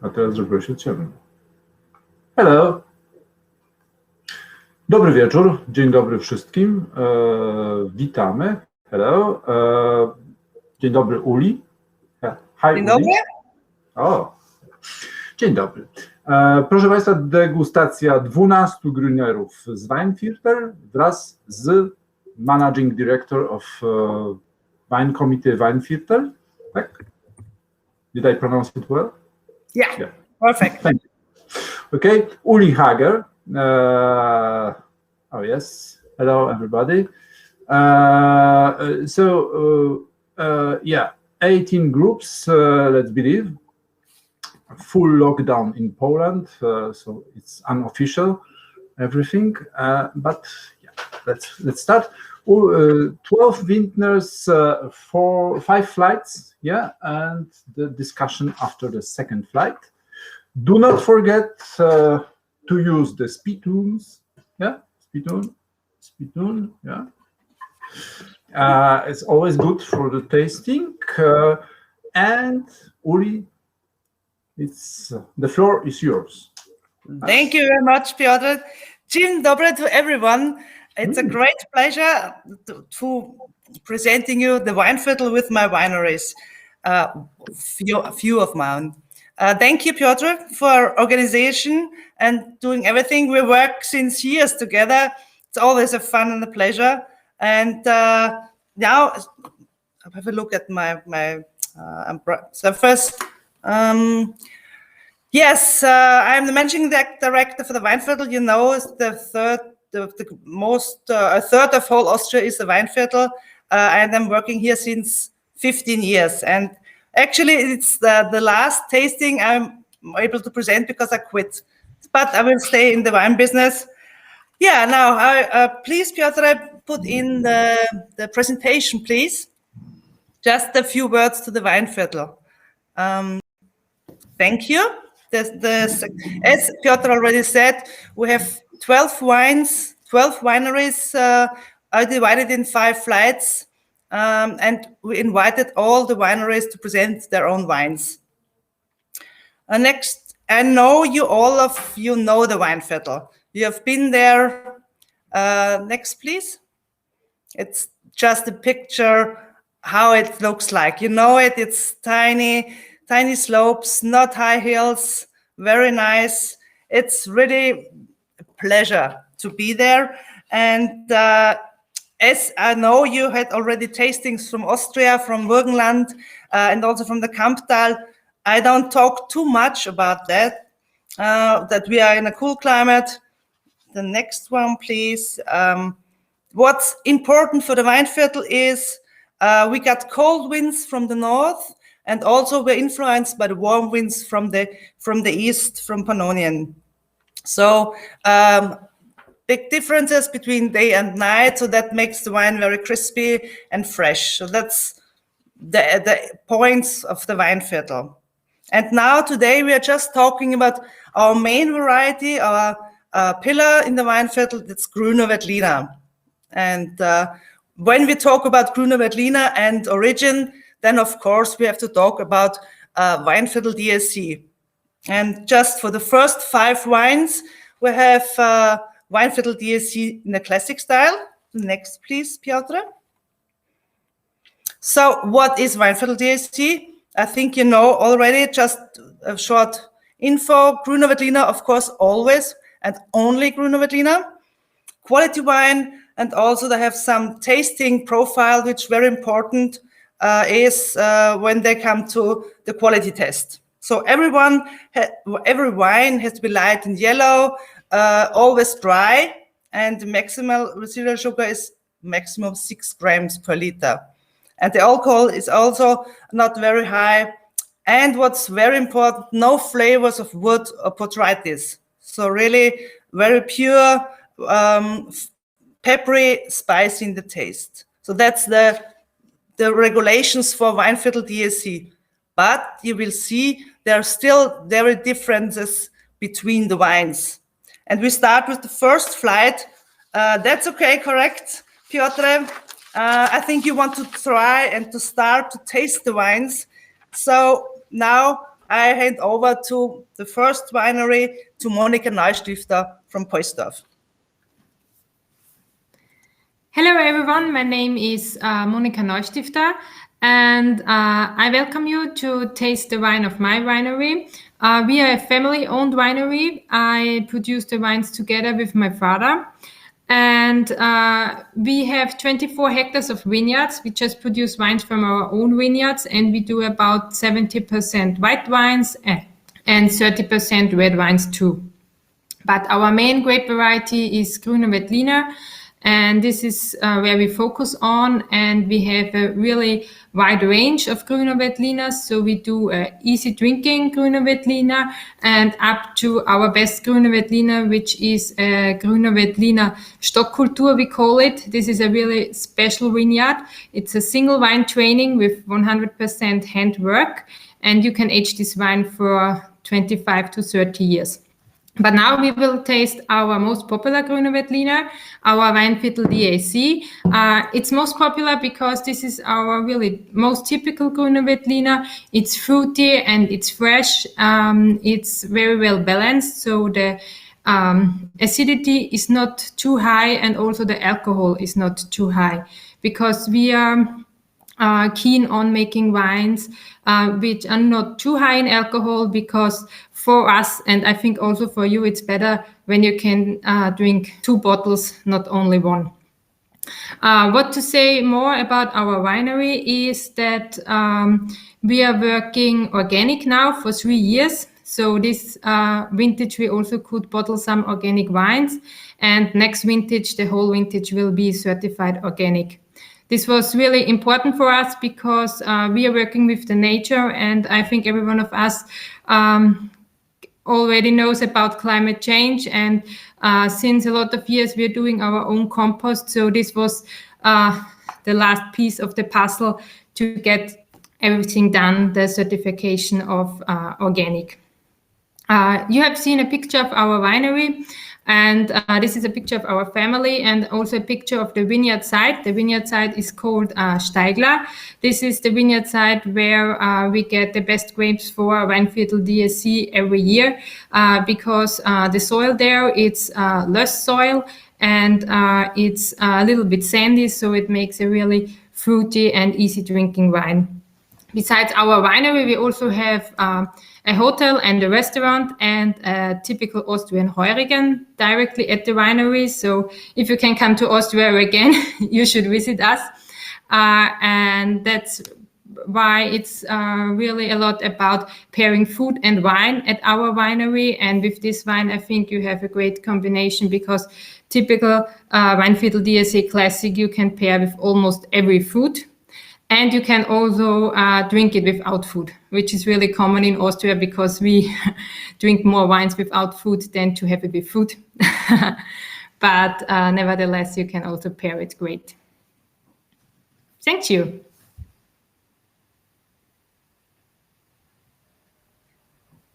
A teraz zrobiło się ciemno. Hello. Dobry wieczór, dzień dobry wszystkim. Witamy. Hello. Dzień dobry Uli. Hi Dzień Uli. dobry. O. Dzień dobry. Proszę Państwa, degustacja 12 Grünerów z Weinviertel wraz z Managing Director of Wine Committee Weinviertel. Tak? Did I pronounce it well? Yeah. Perfect. Thank you. Okay, Uli Hager. Oh yes, hello everybody. Yeah, 18 groups, let's believe. Full lockdown in Poland, so it's unofficial, everything. But yeah, let's start. 12 vintners, 5 flights, yeah, and the discussion after the second flight. Do not forget to use the spittoons, yeah, spittoon, yeah. It's always good for the tasting. And Uli, the floor is yours. Thank you very much, Piotr. Dzień dobry to everyone. It's a great pleasure to presenting you the Weinviertel with my wineries, a few of mine. Thank you, Piotr, for organization and doing everything. We work since years together. It's always a fun and a pleasure. And now I'll have a look at my so first. Yes, I'm the managing director for the Weinviertel. You know, it's the third a third of whole Austria is the Weinviertel, and I'm working here since 15 years. And actually, it's the last tasting I'm able to present because I quit. But I will stay in the wine business. Yeah, now, please, Piotr, put in the presentation, please. Just a few words to the Weinviertel. Thank you. As Piotr already said, we have 12 wines, 12 wineries are divided in 5 flights. And we invited all the wineries to present their own wines. Next, I know all of you know the Weinviertel. You have been there. Next, please. It's just a picture how it looks like. You know it. It's tiny slopes, not high hills. Very nice. It's really a pleasure to be there. And as I know, you had already tastings from Austria, from Burgenland, and also from the Kamptal. I don't talk too much about that, that we are in a cool climate. The next one, please. What's important for the Weinviertel is we got cold winds from the north, and also we're influenced by the warm winds from the east, from Pannonian. So big differences between day and night, so that makes the wine very crispy and fresh. So that's the points of the Weinviertel. And now today we are just talking about our main variety, our pillar in the Weinviertel, that's Grüner Veltliner. And when we talk about Grüner Veltliner and origin, then of course we have to talk about Weinviertel DAC. And just for the first 5 wines, we have Weinviertel DAC in a classic style. Next, please, Piotr. So what is Weinviertel DAC? I think you know already, just a short info. Grüner Veltliner, of course, always and only Grüner Veltliner. Quality wine, and also they have some tasting profile, which is very important is when they come to the quality test. So every wine has to be light and yellow, always dry, and the maximal residual sugar is maximum 6 grams per liter. And the alcohol is also not very high. And what's very important, no flavors of wood or botrytis. So really very pure, peppery, spicy in the taste. So that's the regulations for Weinviertel DAC. But you will see there are still very differences between the wines. And we start with the first flight. That's okay, correct, Piotr? I think you want to try and to start to taste the wines. So now I hand over to the first winery, to Monika Neustifter from Poisdorf. Hello everyone, my name is Monika Neustifter, and I welcome you to taste the wine of my winery. We are a family-owned winery. I produce the wines together with my father, and we have 24 hectares of vineyards. We just produce wines from our own vineyards, and we do about 70% white wines and 30% red wines too. But our main grape variety is Grüner Veltliner, and this is where we focus on, and we have a really wide range of Grüner Veltliners. So we do easy drinking Grüner Veltliner and up to our best Grüner Veltliner, which is Grüner Veltliner Stockkultur, we call it. This is a really special vineyard. It's a single wine training with 100% handwork, and you can age this wine for 25 to 30 years. But now we will taste our most popular Grüner Veltliner, our Weinviertel DAC. It's most popular because this is our really most typical Grüner Veltliner. It's fruity and it's fresh. It's very well balanced, so the acidity is not too high, and also the alcohol is not too high, because we are keen on making wines which are not too high in alcohol, because for us, and I think also for you, it's better when you can drink 2 bottles, not only 1. What to say more about our winery is that we are working organic now for 3 years. So this vintage we also could bottle some organic wines, and next vintage, the whole vintage will be certified organic. This was really important for us because we are working with the nature, and I think every one of us already knows about climate change, and since a lot of years we are doing our own compost, so this was the last piece of the puzzle to get everything done, the certification of organic. You have seen a picture of our winery, and this is a picture of our family, and also a picture of the vineyard site. The vineyard site is called Steigler. This is the vineyard site where we get the best grapes for Weinviertel DAC every year, because the soil there, it's less soil, and it's a little bit sandy, so it makes a really fruity and easy drinking wine. Besides our winery, we also have a hotel and a restaurant and a typical Austrian Heurigen directly at the winery. So if you can come to Austria again, you should visit us. And that's why it's really a lot about pairing food and wine at our winery. And with this wine, I think you have a great combination, because typical Weinviertel DAC Classic you can pair with almost every food. And you can also drink it without food, which is really common in Austria, because we drink more wines without food than to have it with food. But nevertheless, you can also pair it great. Thank you.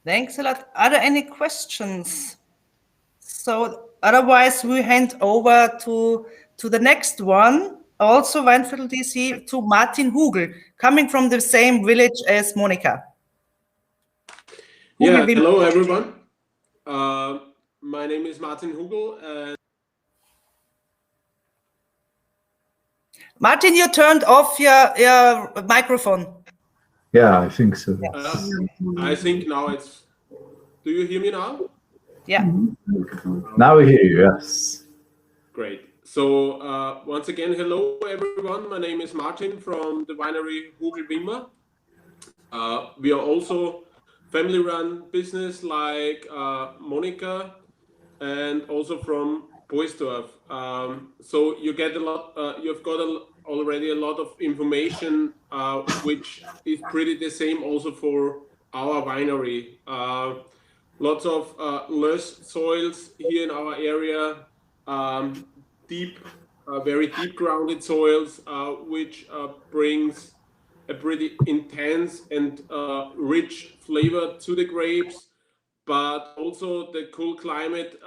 Thanks a lot. Are there any questions? So otherwise, we hand over to the next one, also Weinviertel DAC, to Martin Hugel, coming from the same village as Monika. Yeah, hello everyone. My name is Martin Hugel. Martin, you turned off your microphone. Yeah, I think so. I think now it's... Do you hear me now? Yeah. Now we hear you, yes. Great. So once again, hello everyone. My name is Martin from the winery Hugel-Wimmer. We are also family-run business like Monika, and also from Poisdorf. So you get a lot. You've got already a lot of information, which is pretty the same also for our winery. Lots of loess soils here in our area. Deep, very deep grounded soils, which brings a pretty intense and rich flavor to the grapes, but also the cool climate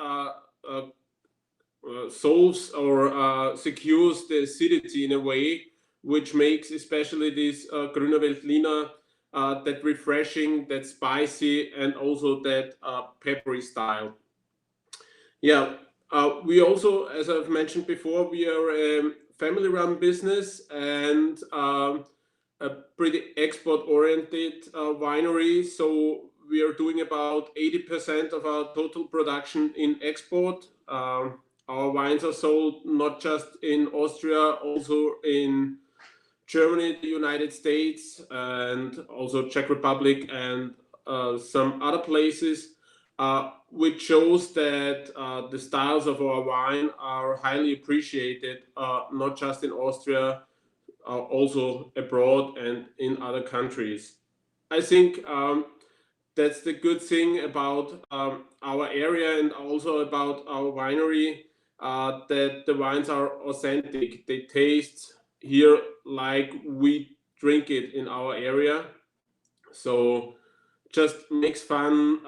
solves or secures the acidity in a way which makes especially this Grüner Veltliner that refreshing, that spicy, and also that peppery style. Yeah, we also, as I've mentioned before, we are a family-run business and a pretty export-oriented winery. So we are doing about 80% of our total production in export. Our wines are sold not just in Austria, also in Germany, the United States, and also Czech Republic and some other places, which shows that the styles of our wine are highly appreciated, not just in Austria, also abroad and in other countries. I think that's the good thing about our area and also about our winery, that the wines are authentic. They taste here like we drink it in our area. So just makes fun,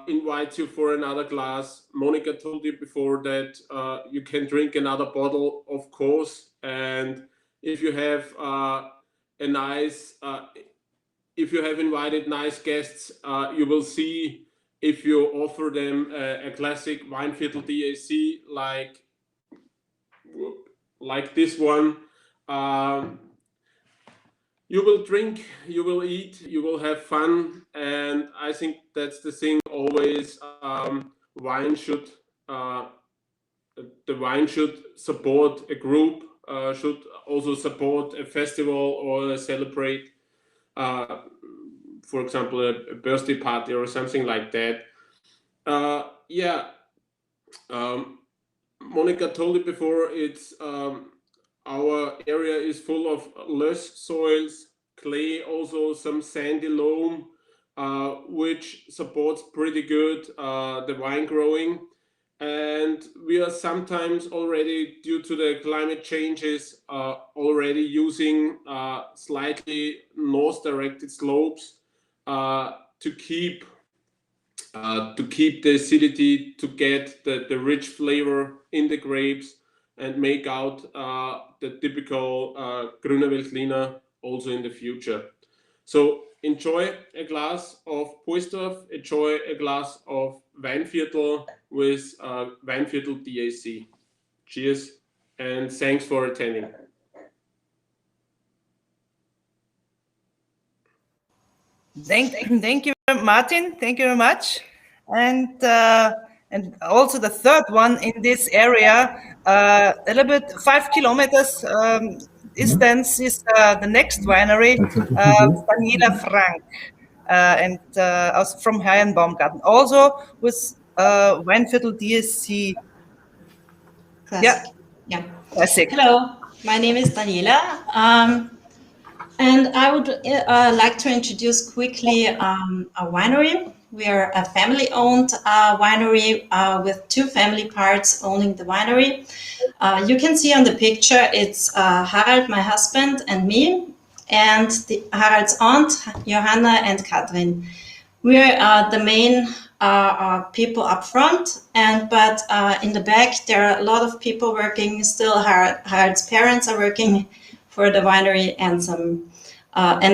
invites you for another glass. Monica told you before that you can drink another bottle, of course. And if you have if you have invited nice guests, you will see if you offer them a classic Weinviertel DAC like this one. You will drink, you will eat, you will have fun, and I think that's the thing always. The wine should support a group, should also support a festival or celebrate, for example, a birthday party or something like that. Monica told it before, it's our area is full of loess soils, clay, also some sandy loam, which supports pretty good the wine growing. And we are sometimes already, due to the climate changes, already using slightly north-directed slopes to keep the acidity, to get the rich flavor in the grapes and make out the typical Grüner Veltliner also in the future. So enjoy a glass of Puisdorf, enjoy a glass of Weinviertel with Weinviertel DAC. Cheers and thanks for attending. Thank you, Martin. Thank you very much. And also the third one in this area, a little bit 5 kilometers distance is the next winery, Daniela Frank, and also from Herrenbaumgarten, also with Weinviertel DSC. Classic. Yeah. Classic. Hello, my name is Daniela. And I would like to introduce quickly a winery. We are a family-owned winery with 2 family parts owning the winery. You can see on the picture, it's Harald, my husband, and me, and Harald's aunt, Johanna and Katrin. We're the main people up front, but in the back, there are a lot of people working still. Harald's parents are working for the winery and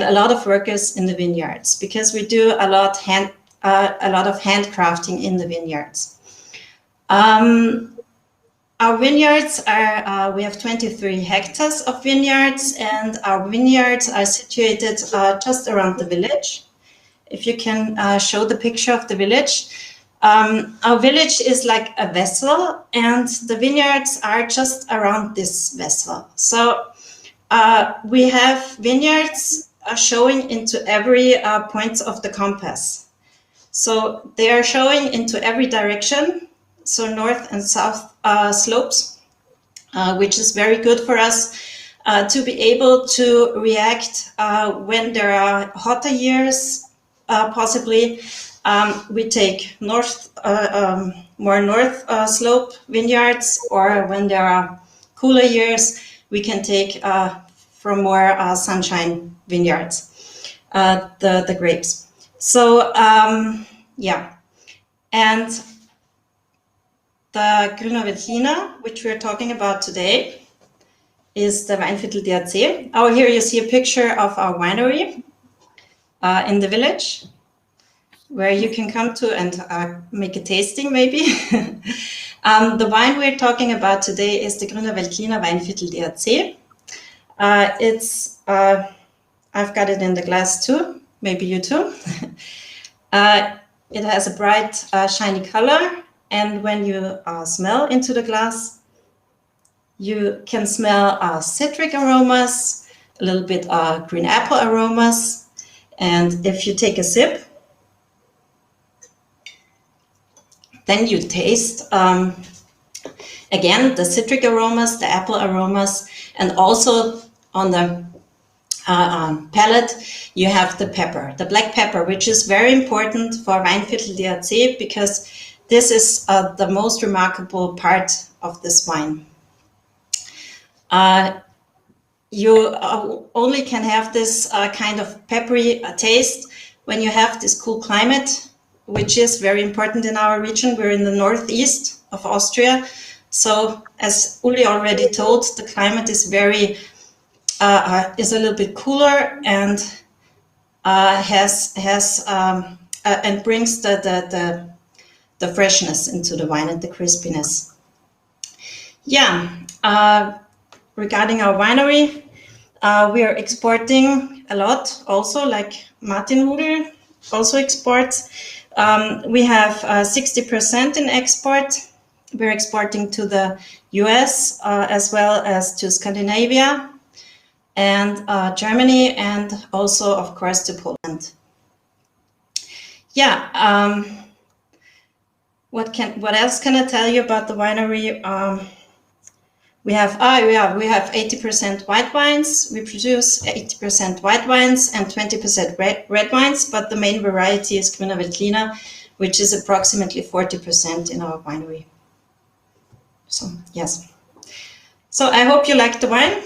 a lot of workers in the vineyards, because we do a lot of handcrafting in the vineyards. Our vineyards are, we have 23 hectares of vineyards, and our vineyards are situated just around the village. If you can show the picture of the village. Our village is like a vessel, and the vineyards are just around this vessel. So we have vineyards showing into every point of the compass. So they are showing into every direction, so north and south slopes, which is very good for us to be able to react when there are hotter years, possibly. We take more north slope vineyards, or when there are cooler years, we can take from more sunshine vineyards, the grapes. So yeah, and the Grüner Veltliner, which we're talking about today, is the Weinviertel DAC. Here you see a picture of our winery. in the village, where you can come to and make a tasting maybe. The wine we're talking about today is the Weinviertel DAC. I've got it in the glass too, maybe you too. It has a bright, shiny color, and when you smell into the glass, you can smell citric aromas, a little bit green apple aromas, and if you take a sip, then you taste again the citric aromas, the apple aromas, and also on the palate you have the pepper, the black pepper, which is very important for Weinviertel DAC because this is the most remarkable part of this wine. You only can have this kind of peppery taste when you have this cool climate, which is very important in our region. We're in the northeast of Austria. So as Uli already told, the climate is very, is a little bit cooler and and brings the freshness into the wine and the crispiness. Yeah, regarding our winery, we are exporting a lot also, like Martin Hugel also exports. We have 60% in export. We're exporting to the US as well as to Scandinavia and Germany, and also, of course, to Poland. Yeah, what else can I tell you about the winery? We have 80% white wines. We produce 80% white wines and 20% red wines, but the main variety is Weinviertel, which is approximately 40% in our winery. So yes. So I hope you like the wine,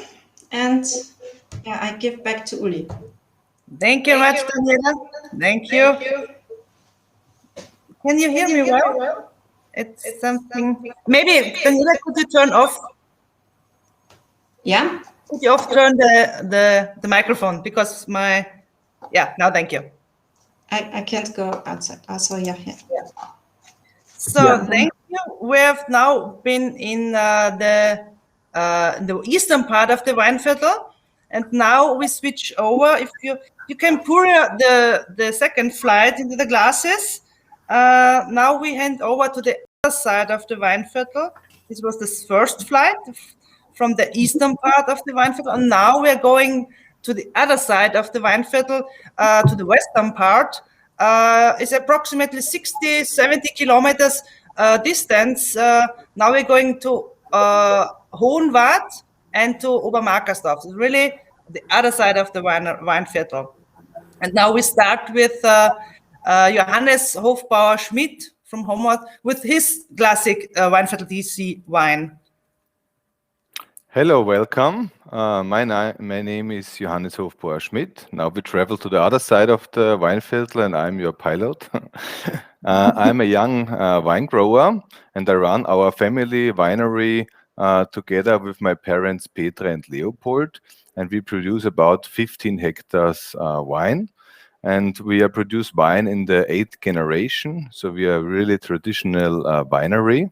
and yeah, I give back to Uli. Thank you much, Daniela. Thank you. Can you hear me well? It's something. Maybe Daniela, could you turn off? Yeah. Could you off turn the microphone because my now thank you. I can't go outside. Also yeah. So thank you. We have now been in the eastern part of the Weinviertel, and now we switch over. If you can pour the second flight into the glasses. Now we hand over to the other side of the Weinviertel. This was the first flight from the eastern part of the Weinviertel, and now we're going to the other side of the Weinviertel, to the western part. It's approximately 60-70 kilometers distance. Now we're going to Hohenwart and to Obermarkersdorf. It's really the other side of the Weinviertel. And now we start with Johannes Hofbauer-Schmidt from Hohenwart with his classic Weinviertel DC wine. Hello, welcome. My name is Johannes Hofbauer-Schmidt. Now we travel to the other side of the Weinviertel, and I'm your pilot. I'm a young wine grower, and I run our family winery together with my parents Petra and Leopold, and we produce about 15 hectares wine. And we produce wine in the 8th generation, so we are really traditional winery.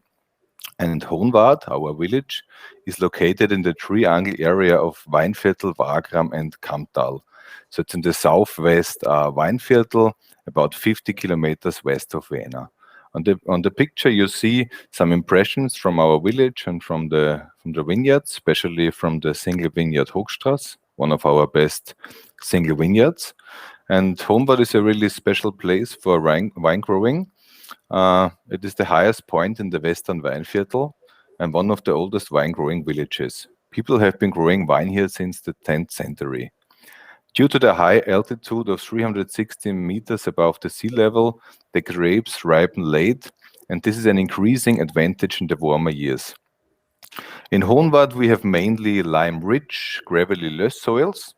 And Hohenwart, our village, is located in the triangle area of Weinviertel, Wagram, and Kammtal. So it's in the southwest Weinviertel, about 50 kilometers west of Vienna. On the picture, you see some impressions from our village and from the vineyards, especially from the single vineyard Hochstrasse, one of our best single vineyards. And Hohenwart is a really special place for wine growing. It is the highest point in the western Weinviertel and one of the oldest wine growing villages. People have been growing wine here since the 10th century. Due to the high altitude of 360 meters above the sea level, the grapes ripen late, and this is an increasing advantage in the warmer years. In Hohenwart, we have mainly lime-rich, gravelly loess soils,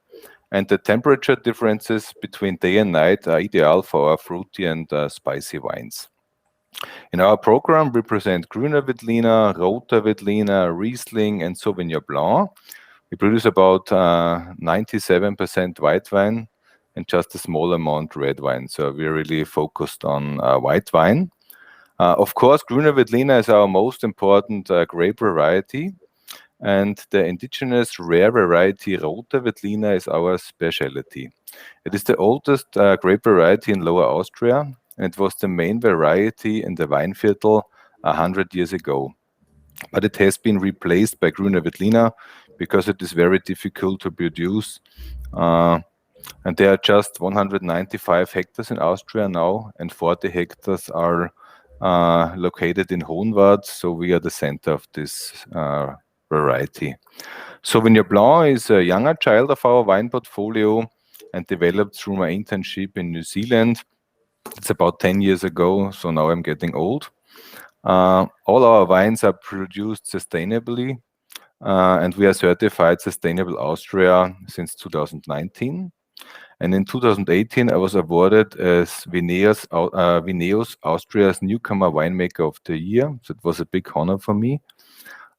and the temperature differences between day and night are ideal for our fruity and spicy wines. In our program, we present Grüner Veltliner, Roter Veltliner, Riesling, and Sauvignon Blanc. We produce about 97% white wine, and just a small amount red wine. So we're really focused on white wine. Of course, Grüner Veltliner is our most important grape variety, and the indigenous rare variety Rote Veltliner is our specialty. It is the oldest grape variety in Lower Austria, and it was the main variety in the Weinviertel 100 years ago. But it has been replaced by Grüner Veltliner because it is very difficult to produce. And there are just 195 hectares in Austria now, and 40 hectares are located in Hohenwart, so we are the center of this variety. Sauvignon Blanc is a younger child of our wine portfolio and developed through my internship in New Zealand. It's about 10 years ago, so now I'm getting old. All our wines are produced sustainably, and we are certified Sustainable Austria since 2019. And in 2018, I was awarded as Vineos Austria's Newcomer Winemaker of the Year. So it was a big honor for me.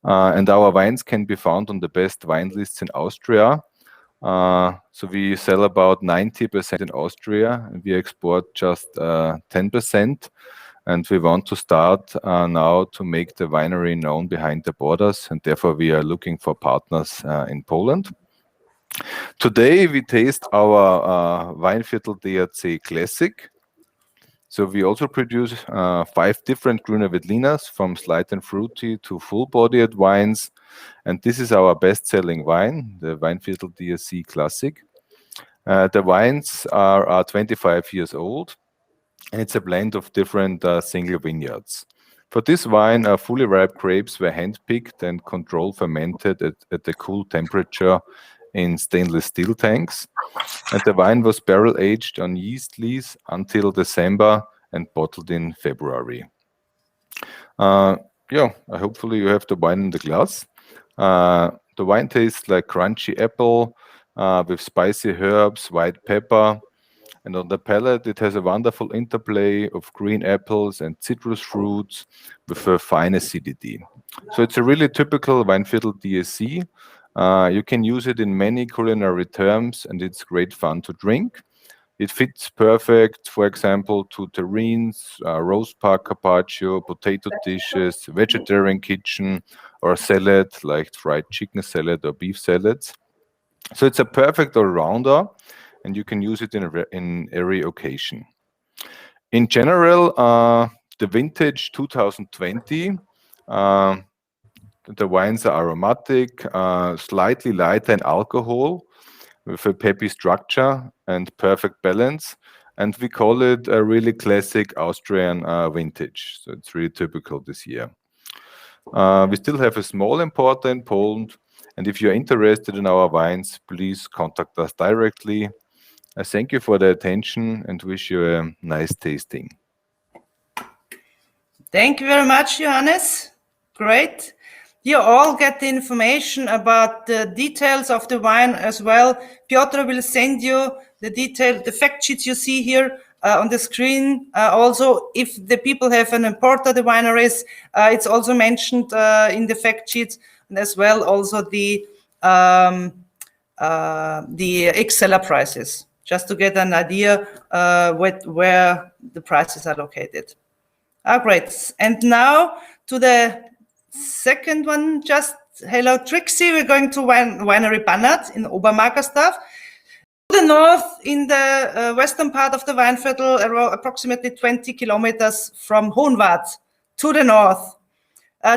And our wines can be found on the best wine lists in Austria. So we sell about 90% in Austria, and we export just 10%. And we want to start now to make the winery known behind the borders, and therefore we are looking for partners in Poland. Today we taste our Weinviertel DAC Classic. So we also produce 5 different Grüner Veltliners, from slight and fruity to full-bodied wines. And this is our best-selling wine, the Weinviertel DAC Classic. The wines are 25 years old, and it's a blend of different single vineyards. For this wine, fully ripe grapes were hand-picked and controlled fermented at a cool temperature in stainless steel tanks. And the wine was barrel-aged on yeast lees until December and bottled in February. Hopefully you have the wine in the glass. The wine tastes like crunchy apple with spicy herbs, white pepper. And on the palate, it has a wonderful interplay of green apples and citrus fruits with a fine acidity. So it's a really typical Weinviertel DAC. You can use it in many culinary terms, and it's great fun to drink. It fits perfect, for example, to terrines, roast pork carpaccio, potato dishes, vegetarian kitchen, or salad like fried chicken salad or beef salads. So it's a perfect all-rounder, and you can use it in every occasion. In general, the vintage 2020, the wines are aromatic, slightly lighter in alcohol, with a peppy structure and perfect balance. And we call it a really classic Austrian vintage. So it's really typical this year. We still have a small importer in Poland. And if you're interested in our wines, please contact us directly. I thank you for the attention and wish you a nice tasting. Thank you very much, Johannes. Great. You all get the information about the details of the wine as well. Piotr will send you the fact sheets you see here on the screen. Also, if the people have an importer, the wineries, it's also mentioned in the fact sheets, and as well also the ex-seller prices, just to get an idea where the prices are located. Great. And now to the second one, just hello, Trixie. We're going to Winery Bannert in Obermarkersdorf. To the north, in the western part of the Weinviertel, approximately 20 kilometers from Hohenwart to the north.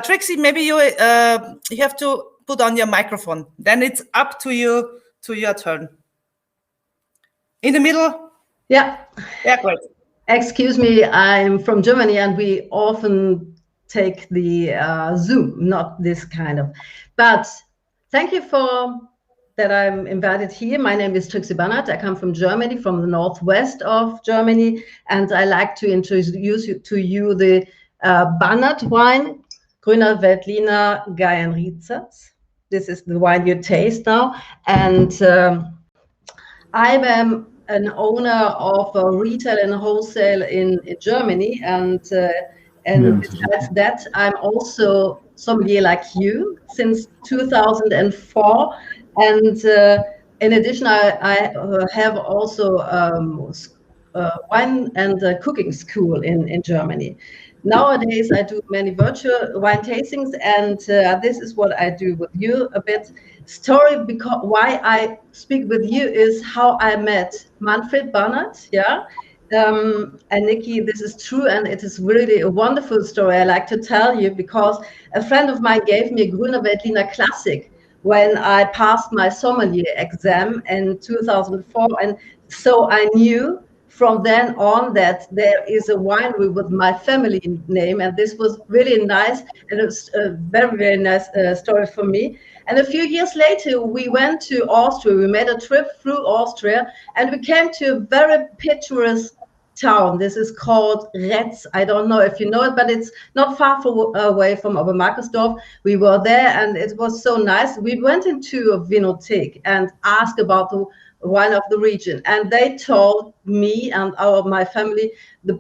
Trixie, maybe you have to put on your microphone. Then it's up to you, to your turn. In the middle? Yeah. Yeah, great. Excuse me, I'm from Germany, and we often take the Zoom, not this kind of. But thank you for that I'm invited here. My name is Trixie Bannert. I come from Germany, from the northwest of Germany, and I like to introduce to you the Bannert wine, Grüner Veltliner Gaienritzers. This is the wine you taste now, and I am an owner of a retail and wholesale in Germany, and besides that, I'm also sommelier like you since 2004, and in addition, I have also wine and cooking school in Germany. Nowadays, I do many virtual wine tastings, and this is what I do with you a bit. Story, because why I speak with you is how I met Manfred Bannert, yeah. And Nikki, this is true, and it is really a wonderful story I like to tell you, because a friend of mine gave me a Grüner Veltliner Classic when I passed my sommelier exam in 2004, and so I knew from then on that there is a winery with my family name, and this was really nice, and it was a very, very nice story for me. And a few years later, we went to Austria. We made a trip through Austria, and we came to a very picturesque town. This is called Retz. I don't know if you know it, but it's not far away from Obermarkersdorf. We were there, and it was so nice. We went into a vinothek and asked about the wine of the region, and they told me and my family the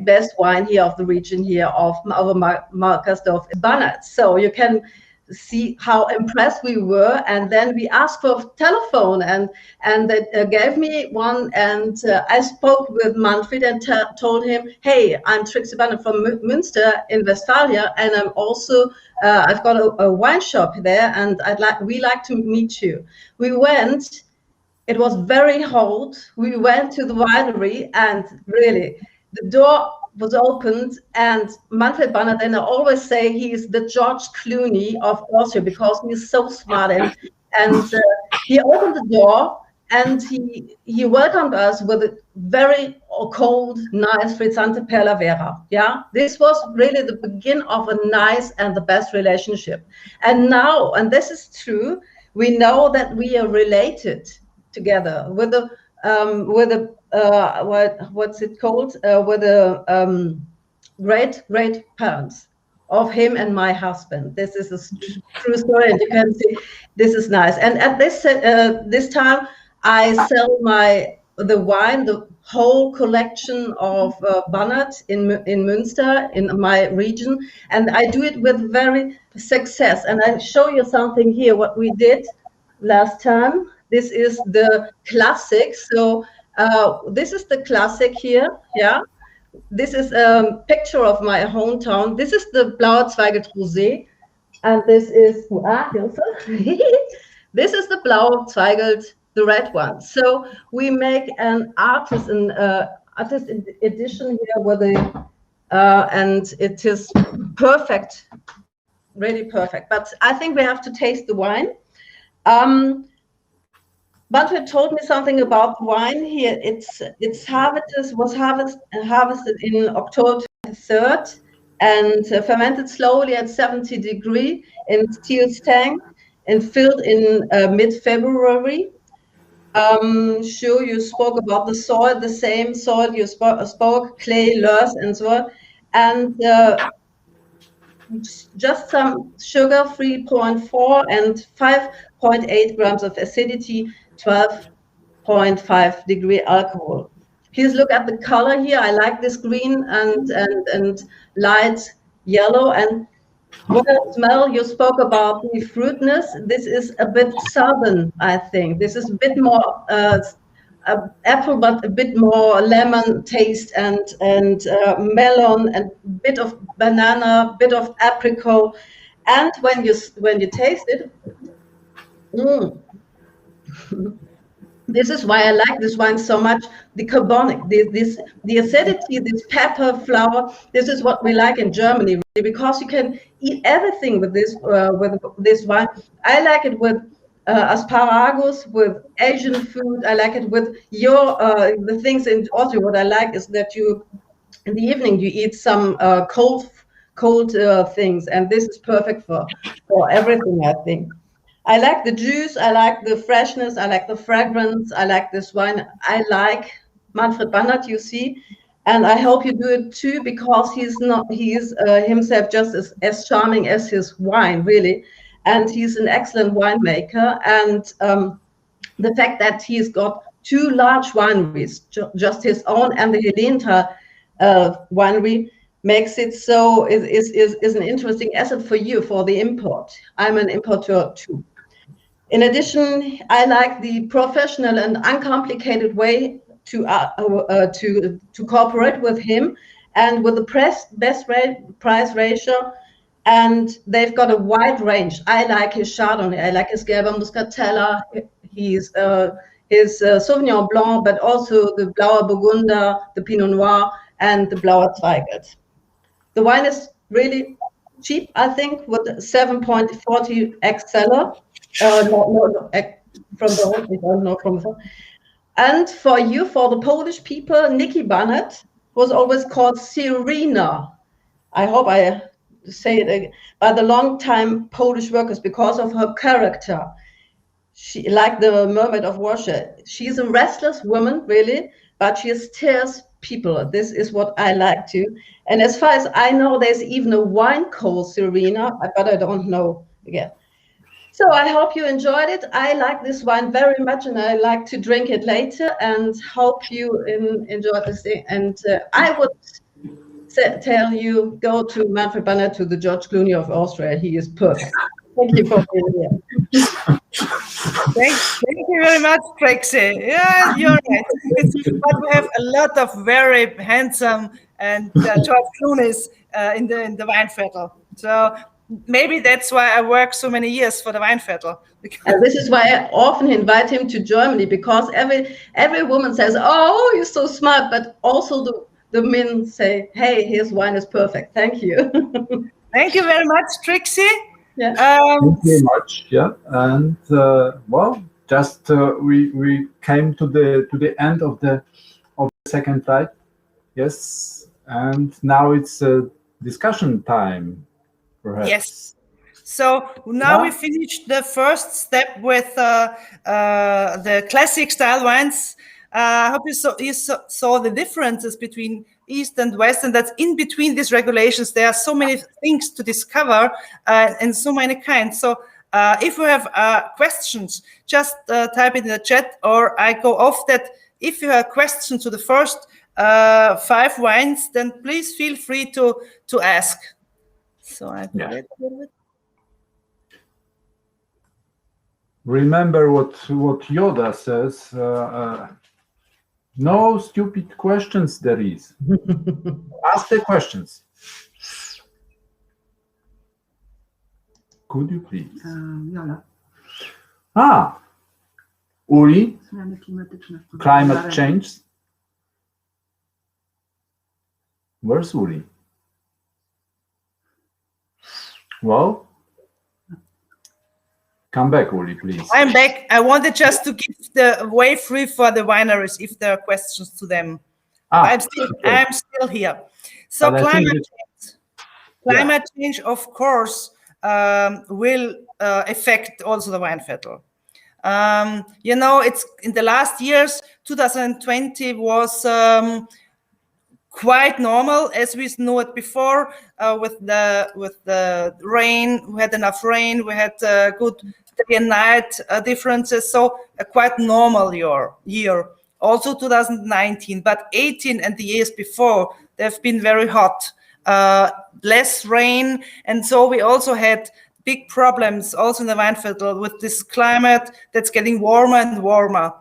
best wine here of the region here of Obermarkersdorf is Bannert. So you can see how impressed we were, and then we asked for a telephone, and they gave me one, and I spoke with Manfred and told him, hey, I'm Trixie Bannert from Münster in Westphalia, and I'm also I've got a wine shop there, and we like to meet you. We went. It was very hot. We went to the winery, and really the door was opened, and Manfred Bannert, and I always say he is the George Clooney of Austria, because he is so smart, and he opened the door, and he welcomed us with a very cold, nice frizzante Perla Vera. Yeah, this was really the beginning of a nice and the best relationship. And now, and this is true, we know that we are related together with the what's it called, with the great parents of him and my husband. This is a true story, and you can see this is nice. And at this time, I sell the wine, the whole collection of Bannert in Münster, in my region, and I do it with very success. And I show you something here what we did last time. This is the classic. So this is the classic here. Yeah, this is a picture of my hometown. This is the Blauer Zweigelt Rosé, and this is this is the Blauer Zweigelt, the red one. So we make an artist edition here with and it is perfect, really perfect. But I think we have to taste the wine. Manfred told me something about wine here. It's was harvested in October 23rd and fermented slowly at 70 degrees in steel tank and filled in mid-February. Sure, you spoke about the soil, the same soil you spoke, clay, loess, and so on, and just some sugar, 3.4 and 5.8 grams of acidity, 12.5 degree alcohol. Please look at the color here. I like this green and light yellow. And what I smell, you spoke about the fruitness. This is a bit southern, I think. This is a bit more apple, but a bit more lemon taste and melon and bit of banana, bit of apricot. And when you taste it, this is why I like this wine so much. The carbonic, the acidity, this pepper flower. This is what we like in Germany, really, because you can eat everything with this wine. I like it with asparagus, with Asian food. I like it with the things in Austria. What I like is that in the evening you eat some cold things, and this is perfect for everything, I think. I like the juice, I like the freshness, I like the fragrance, I like this wine. I like Manfred Bannert, you see, and I hope you do it too, because he is himself just as charming as his wine, really, and he's an excellent winemaker. And the fact that he's got two large wineries, just his own and the Helenthal winery, makes it so is an interesting asset for you for the import. I'm an importer too. In addition, I like the professional and uncomplicated way to cooperate with him, and with the best price ratio. And they've got a wide range. I like his Chardonnay, I like his Gelber Muscatella, his Sauvignon Blanc, but also the Blauer Burgunder, the Pinot Noir, and the Blauer Zweigelt. The wine is really cheap, I think, with 7.40 X seller. No, from the home, I don't know from the. And for the Polish people, Nikki Barnett was always called Serena. I hope I say it again, by the long-time Polish workers because of her character. She, like the Mermaid of Russia, she's a restless woman, really, but she stirs people. This is what I like too. And as far as I know, there's even a wine called Serena, but I don't know again. So I hope you enjoyed it. I like this wine very much, and I like to drink it later, and hope you enjoyed this thing. And I would tell you, go to Manfred Banner, to the George Clooney of Austria. He is perfect. Thank you for being here. Thank you very much, Trixie. Yeah, you're right. But we have a lot of very handsome and George Clooney's in the Weinviertel. So maybe that's why I work so many years for the Weinviertel. And this is why I often invite him to Germany, because every woman says, "Oh, you're so smart," but also the men say, "Hey, his wine is perfect." Thank you. Thank you very much, Trixie. Yeah. Thank you very much. Yeah, and well, just we came to the end of the second slide. Yes, and now it's discussion time, perhaps. Yes. So now we finished the first step with the classic style wines. I hope you saw the differences between East and West, and that's in between these regulations. There are so many things to discover and so many kinds. So if you have questions, just type it in the chat, or I go off that. If you have questions to the first 5 wines, then please feel free to ask. So I put it a little bit. Remember what Yoda says. No stupid questions there is. Ask the questions. Could you please? Jola. Uli, Zmiany klimatyczne. climate change. Where's Uli? Well, come back, Uli, please. I'm back. I wanted just to give the way free for the wineries if there are questions to them. I'm still here. So climate change, of course, will affect also the Weinviertel. You know, it's in the last years, 2020 was quite normal, as we knew it before, with the rain. We had enough rain. We had good day and night differences. So a quite normal year. Also 2019, but 18 and the years before, they've been very hot. Less rain, and so we also had big problems also in the Weinviertel with this climate that's getting warmer and warmer.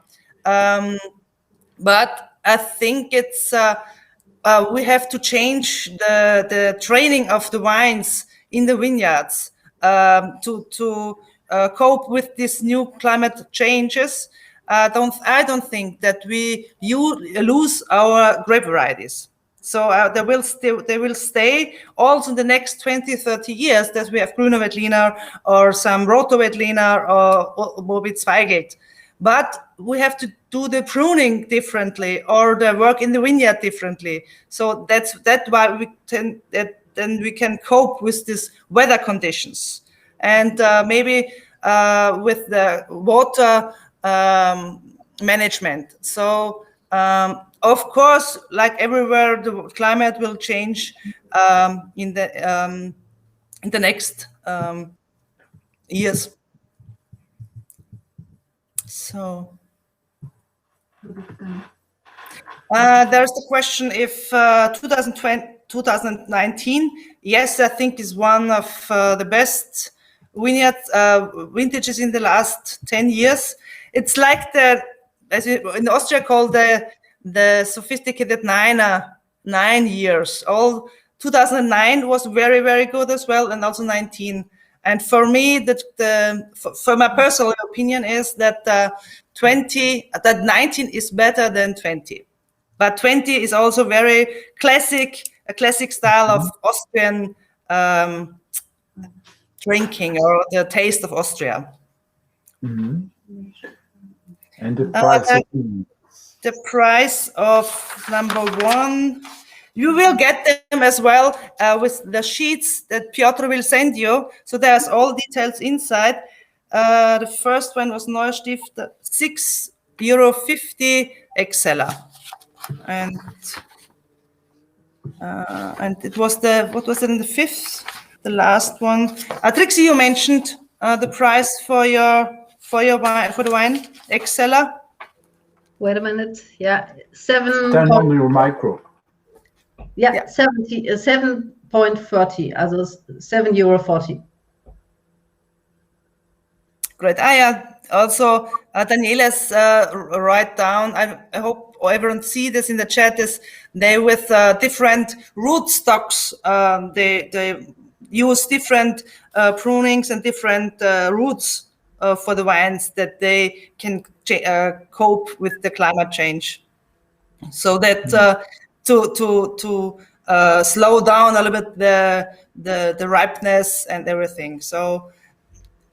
But I think it's we have to change the training of the wines in the vineyards to cope with these new climate changes. I don't think that we lose our grape varieties. So they will stay also in the next 20, 30 years, that we have Grüner Veltliner or some Roter Veltliner or Morbid Zweigelt. But we have to do the pruning differently, or the work in the vineyard differently. So that's why then we can cope with these weather conditions. And maybe with the water management. So of course, like everywhere, the climate will change in the next years. So there's the question if 2019, yes, I think is one of the best vintages in the last 10 years. It's like as in Austria called the sophisticated 9 years. All 2009 was very, very good as well, and also 19. And for me, for my personal opinion is that 19 is better than 20. But 20 is also very a classic style of Austrian drinking, or the taste of Austria. And the price the price of number 1, you will get them as well with the sheets that Piotr will send you. So there's all details inside. The first one was Neustift, €6.50 Exceller. And it was what was it in the 5th? The last one. Trixie, you mentioned the price for the wine Exceller. Wait a minute. Yeah, 7. Turn on your micro. Yeah, 7.40, also €7.40. Great. Also, Daniela's write down. I hope everyone see this in the chat. Is they with different root stocks. They use different prunings and different roots for the wines that they can cope with the climate change. So that to slow down a little bit the ripeness and everything. So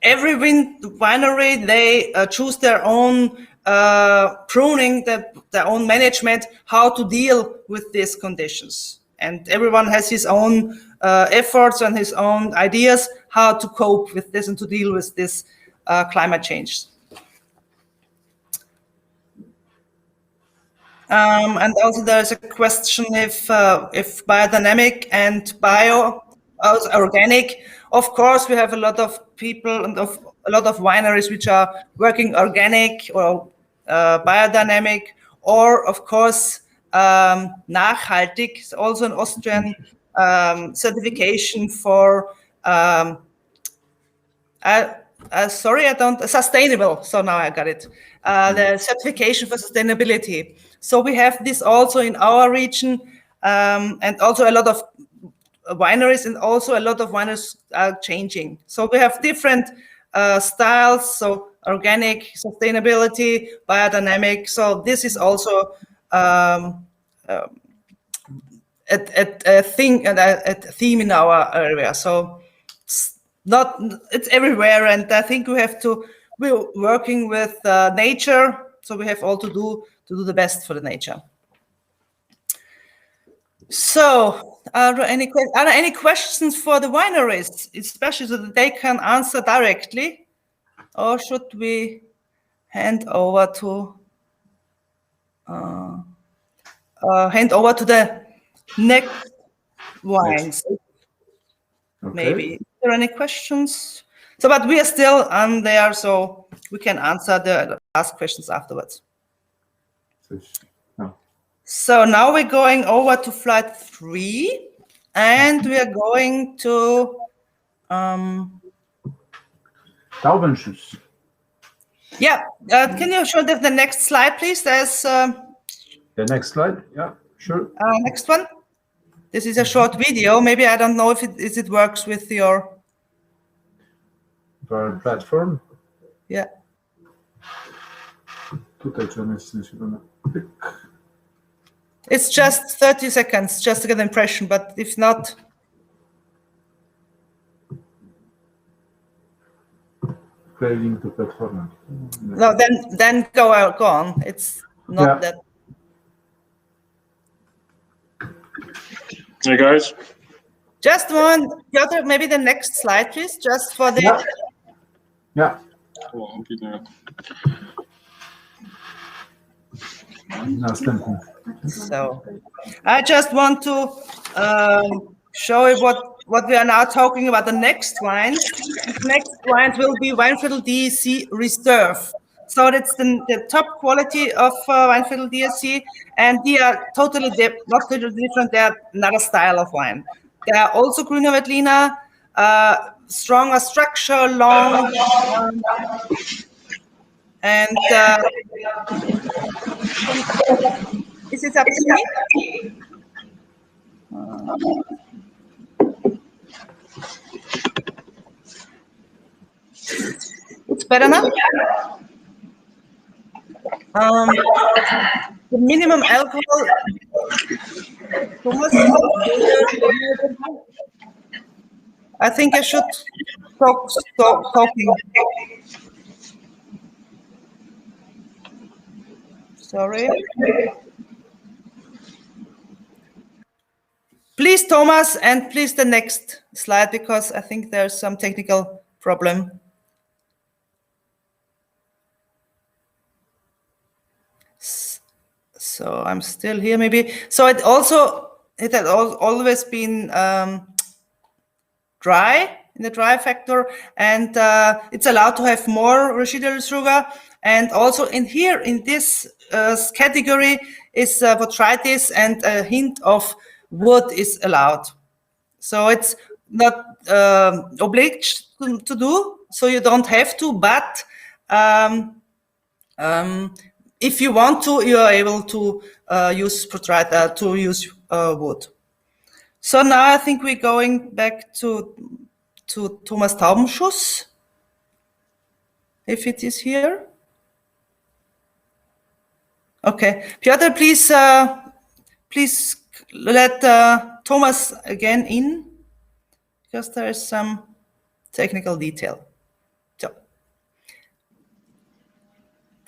every winery, they choose their own pruning, their own management, how to deal with these conditions. And everyone has his own efforts and his own ideas how to cope with this and to deal with this climate change. And also there's a question if biodynamic and organic. Of course, we have a lot of people and a lot of wineries which are working organic or biodynamic, or of course nachhaltig, also an Austrian certification for sustainable. So now I got it. The certification for sustainability. So we have this also in our region, and also a lot of wineries, and also a lot of wineries are changing. So we have different styles. So organic, sustainability, biodynamic. So this is also a thing and a theme in our area. So it's everywhere, and I think we're working with nature, so we have all to do the best for the nature. So are there any questions for the wineries, especially so that they can answer directly, or should we hand over to the next wines? Okay. Maybe. Are there any questions? So, but we are still on there, so we can answer the last questions afterwards. So now we're going over to flight 3, and we are going to Taubenschuss. Yeah, can you show the next slide, please? There's The next slide. Yeah, sure. next one. This is a short video. Maybe I don't know if it works with your platform. Yeah. It's just 30 seconds, just to get an impression, but if not. Link to platform. No, then go on. It's not that. Hey guys. Just one, Piotr, maybe the next slide, please, just for the. Yeah. So, I just want to show you what we are now talking about. The next wines. The next wines will be Weinviertel DAC Reserve. So that's the top quality of Weinviertel DAC, and they are not totally different. They are another style of wine. They are also Grüner Veltliner, stronger structure, long, and is it up to me? It's better now. The minimum alcohol. Thomas, I think I should stop talking. Sorry. Please, Thomas, and please the next slide, because I think there's some technical problem. So I'm still here, maybe. So it had always been dry in the dry factor, and it's allowed to have more residual sugar. And also in here, in this category, is botrytis, and a hint of wood is allowed. So it's not obliged to do, so you don't have to, but if you want to, you are able to use botrytis, to use wood. So now I think we're going back to Thomas Taubenschuss, if it is here. Okay, Piotr, please let Thomas again in, because there is some technical detail. So,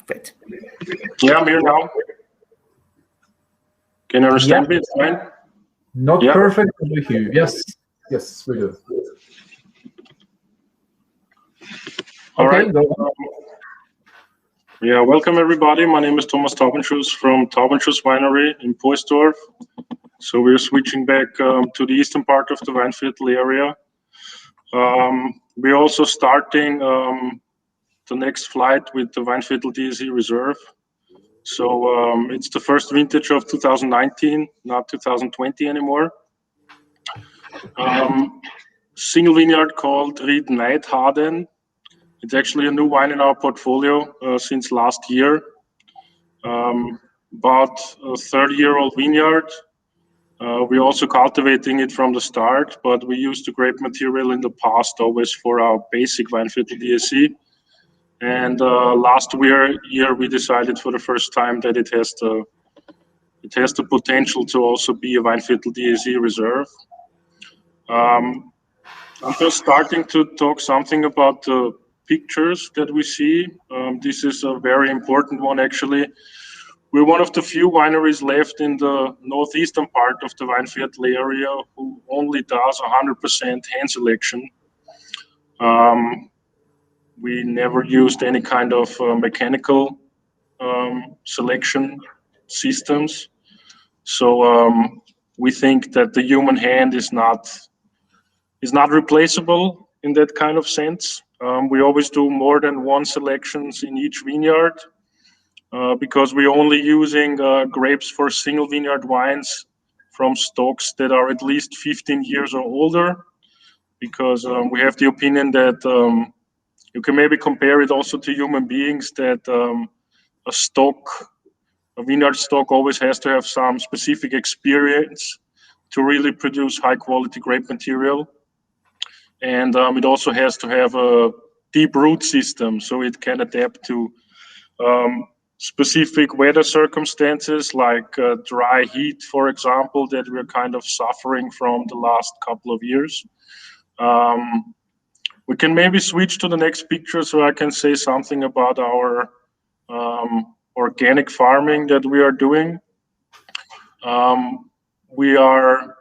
great. Yeah, I'm here now. Can you understand me? It's fine. Not perfect, but we hear you. Yes, yes, we do. All right. Go on. Yeah, welcome everybody. My name is Thomas Taubenschuss from Taubenschuss Winery in Poisdorf. So we're switching back to the eastern part of the Weinviertel area. We're also starting the next flight with the Weinviertel DAC Reserve. So it's the first vintage of 2019, not 2020 anymore. Single vineyard called Ried Neidharden. It's actually a new wine in our portfolio since last year. About a 30-year-old vineyard. We're also cultivating it from the start, but we used the grape material in the past always for our basic Weinviertel DAC. And last year we decided for the first time that it has the potential to also be a Weinviertel DAC reserve. I'm just starting to talk something about the pictures that we see. This is a very important one, actually. We're one of the few wineries left in the northeastern part of the Weinviertel area who only does 100% hand selection. We never used any kind of mechanical selection systems. So we think that the human hand is not replaceable in that kind of sense. We always do more than one selections in each vineyard because we're only using grapes for single vineyard wines from stocks that are at least 15 years or older, because we have the opinion that you can maybe compare it also to human beings, that a vineyard stock always has to have some specific experience to really produce high quality grape material. And it also has to have a deep root system, so it can adapt to specific weather circumstances like dry heat, for example, that we're kind of suffering from the last couple of years. We can maybe switch to the next picture so I can say something about our organic farming that we are doing. We are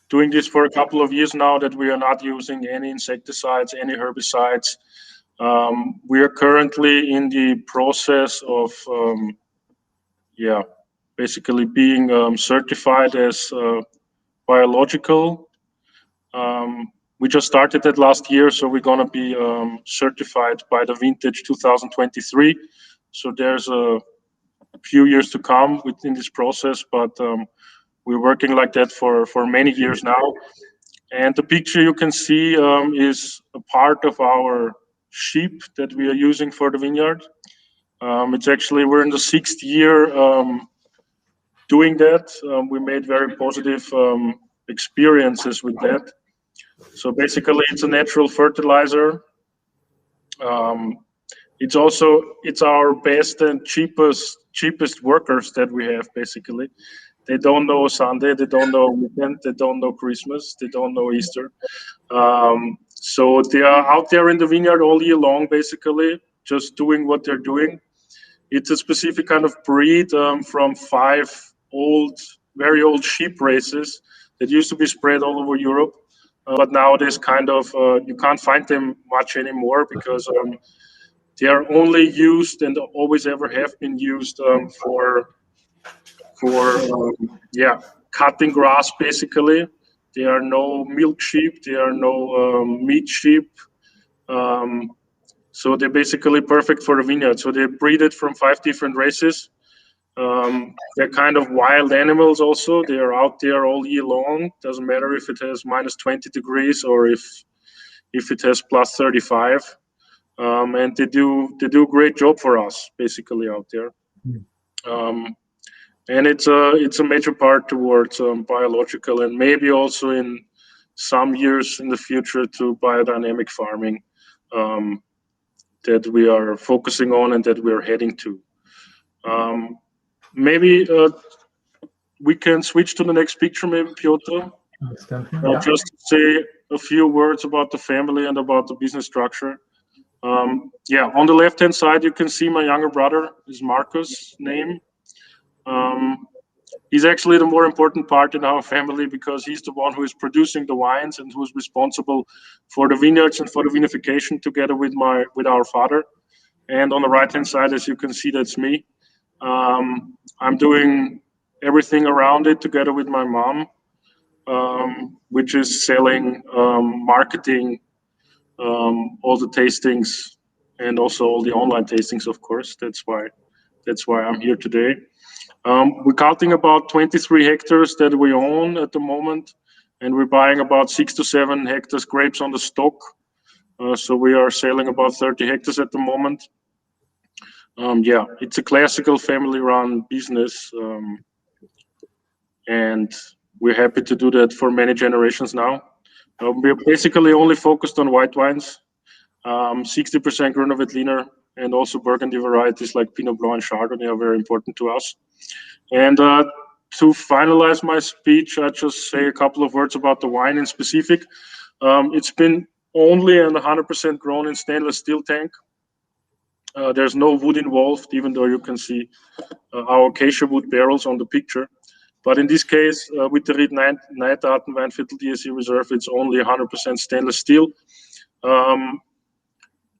doing this for a couple of years now, that we are not using any insecticides, any herbicides. We are currently in the process of basically being certified as biological. We just started that last year, so we're going to be certified by the vintage 2023. So there's a few years to come within this process, but we're working like that for many years now. And the picture you can see is a part of our sheep that we are using for the vineyard. It's actually, we're in the 6th year doing that. We made very positive experiences with that. So basically, it's a natural fertilizer. It's our best and cheapest workers that we have, basically. They don't know Sunday, they don't know weekend, they don't know Christmas, they don't know Easter. So they are out there in the vineyard all year long, basically, just doing what they're doing. It's a specific kind of breed from 5 very old sheep races that used to be spread all over Europe. But nowadays, you can't find them much anymore because they are only used and always ever have been used for cutting grass, basically. There are no milk sheep, there are no meat sheep. So they're basically perfect for the vineyard. So they breed it from 5 different races. They're kind of wild animals also. They are out there all year long. Doesn't matter if it has minus 20 degrees or if it has plus 35. And they do a great job for us, basically, out there. And it's a major part towards biological and maybe also in some years in the future to biodynamic farming that we are focusing on and that we are heading to. Maybe we can switch to the next picture, maybe, Piotr. Just to say a few words about the family and about the business structure. On the left-hand side, you can see my younger brother is Marcus' name. He's actually the more important part in our family because he's the one who is producing the wines and who's responsible for the vineyards and for the vinification together with our father. And on the right-hand side, as you can see, that's me. I'm doing everything around it together with my mom, which is selling, marketing, all the tastings, and also all the online tastings, of course. That's why I'm here today. We're counting about 23 hectares that we own at the moment, and we're buying about 6 to 7 hectares grapes on the stock. So we are selling about 30 hectares at the moment. It's a classical family-run business, and we're happy to do that for many generations now. We're basically only focused on white wines, 60% Grüner Veltliner, and also Burgundy varieties like Pinot Blanc and Chardonnay are very important to us. And to finalize my speech, I just say a couple of words about the wine in specific. It's been only and 100% grown in stainless steel tank. There's no wood involved, even though you can see our acacia wood barrels on the picture. But in this case, with the Ried Nijdaten Weinviertel DAC Reserve, it's only 100% stainless steel.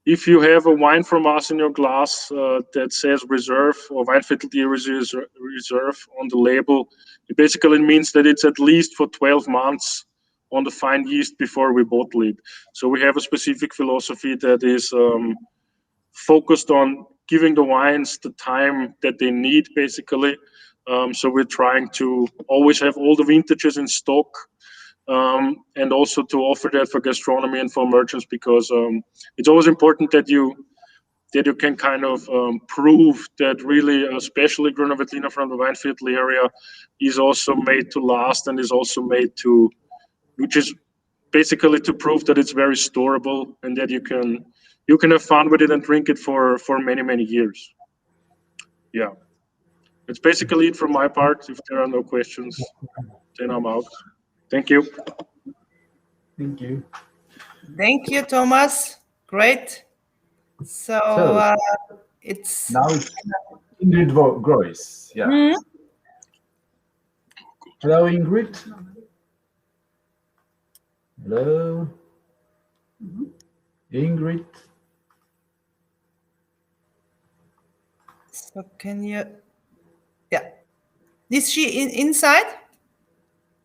If you have a wine from us in your glass that says Reserve or Weinviertel DAC Reserve on the label, it basically means that it's at least for 12 months on the fine yeast before we bottle it. So we have a specific philosophy that is focused on giving the wines the time that they need, basically. So we're trying to always have all the vintages in stock, and also to offer that for gastronomy and for merchants, because it's always important that you can kind of prove that really, especially Grüner Veltliner from the Weinviertel area, is also made to last and is also made to, which is basically to prove that it's very storable and that you can have fun with it and drink it for many years. Yeah, that's basically it from my part. If there are no questions, then I'm out. Thank you. Thank you. Thank you, Thomas. Great. So it's now it's Ingrid Groys. Yeah. Mhm. Hello, Ingrid. Hello, Ingrid. So can you? Yeah. Is she inside